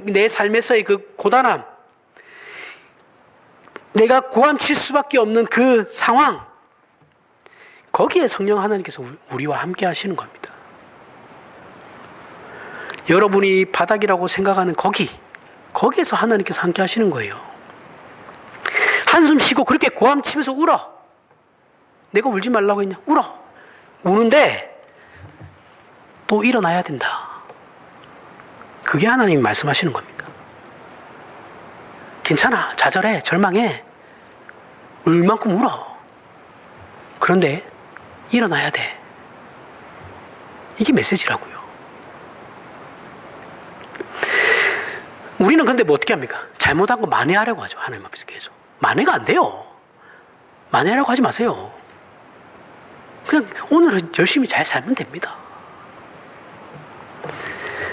내 삶에서의 그 고단함, 내가 고함칠 수밖에 없는 그 상황, 거기에 성령 하나님께서 우리와 함께 하시는 겁니다. 여러분이 바닥이라고 생각하는 거기에서 하나님께서 함께 하시는 거예요. 한숨 쉬고 그렇게 고함치면서 울어. 내가 울지 말라고 했냐? 울어. 우는데 또 일어나야 된다. 그게 하나님이 말씀하시는 겁니다. 괜찮아. 좌절해. 절망해. 울 만큼 울어. 그런데 일어나야 돼. 이게 메시지라고요. 우리는 근데 뭐 어떻게 합니까? 잘못한 거 만회하려고 하죠. 하나님 앞에서 계속. 만회가 안 돼요. 만회하려고 하지 마세요. 그냥 오늘은 열심히 잘 살면 됩니다.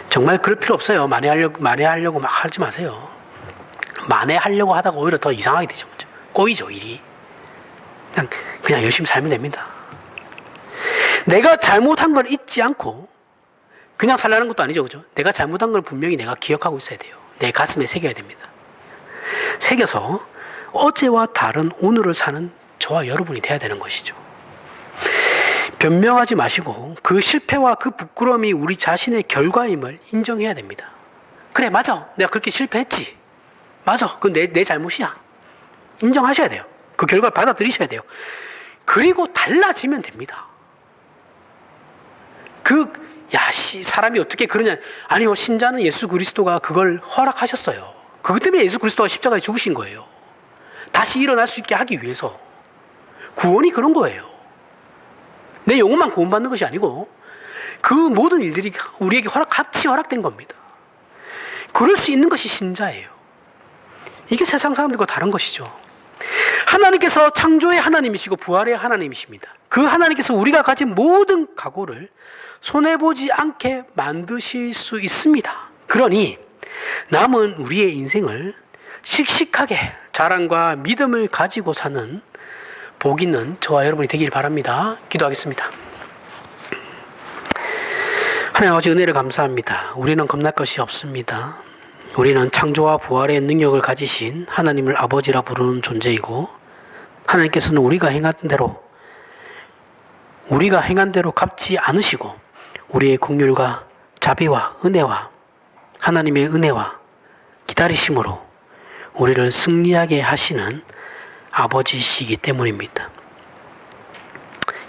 정말 그럴 필요 없어요. 만회하려고 막 하지 마세요. 만회하려고 하다가 오히려 더 이상하게 되죠. 꼬이죠, 일이. 그냥 열심히 살면 됩니다. 내가 잘못한 걸 잊지 않고 그냥 살라는 것도 아니죠. 그죠? 내가 잘못한 걸 분명히 내가 기억하고 있어야 돼요. 내 가슴에 새겨야 됩니다. 새겨서 어제와 다른 오늘을 사는 저와 여러분이 돼야 되는 것이죠. 변명하지 마시고 그 실패와 그 부끄러움이 우리 자신의 결과임을 인정해야 됩니다. 그래, 맞아. 내가 그렇게 실패했지. 맞아. 그건 내 잘못이야. 인정하셔야 돼요. 그 결과를 받아들이셔야 돼요. 그리고 달라지면 됩니다. 사람이 어떻게 그러냐. 아니요, 신자는 예수 그리스도가 그걸 허락하셨어요. 그것 때문에 예수 그리스도가 십자가에 죽으신 거예요. 다시 일어날 수 있게 하기 위해서. 구원이 그런 거예요. 내 영혼만 구원받는 것이 아니고 그 모든 일들이 우리에게 같이 허락된 겁니다. 그럴 수 있는 것이 신자예요. 이게 세상 사람들과 다른 것이죠. 하나님께서 창조의 하나님이시고 부활의 하나님이십니다. 그 하나님께서 우리가 가진 모든 각오를 손해보지 않게 만드실 수 있습니다. 그러니 남은 우리의 인생을 씩씩하게 자랑과 믿음을 가지고 사는 복 있는 저와 여러분이 되길 바랍니다. 기도하겠습니다. 하나님 아버지, 은혜를 감사합니다. 우리는 겁날 것이 없습니다. 우리는 창조와 부활의 능력을 가지신 하나님을 아버지라 부르는 존재이고, 하나님께서는 우리가 행한 대로 갚지 않으시고 우리의 긍휼과 자비와 은혜와 하나님의 은혜와 기다리심으로 우리를 승리하게 하시는 아버지시기 때문입니다.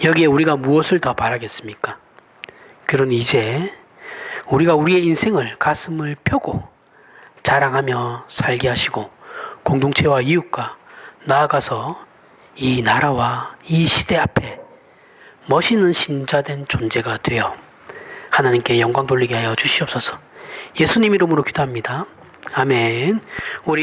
여기에 우리가 무엇을 더 바라겠습니까? 그러니 이제 우리가 우리의 인생을 가슴을 펴고 자랑하며 살게 하시고 공동체와 이웃과 나아가서 이 나라와 이 시대 앞에 멋있는 신자된 존재가 되어 하나님께 영광 돌리게 하여 주시옵소서. 예수님 이름으로 기도합니다. 아멘. 우리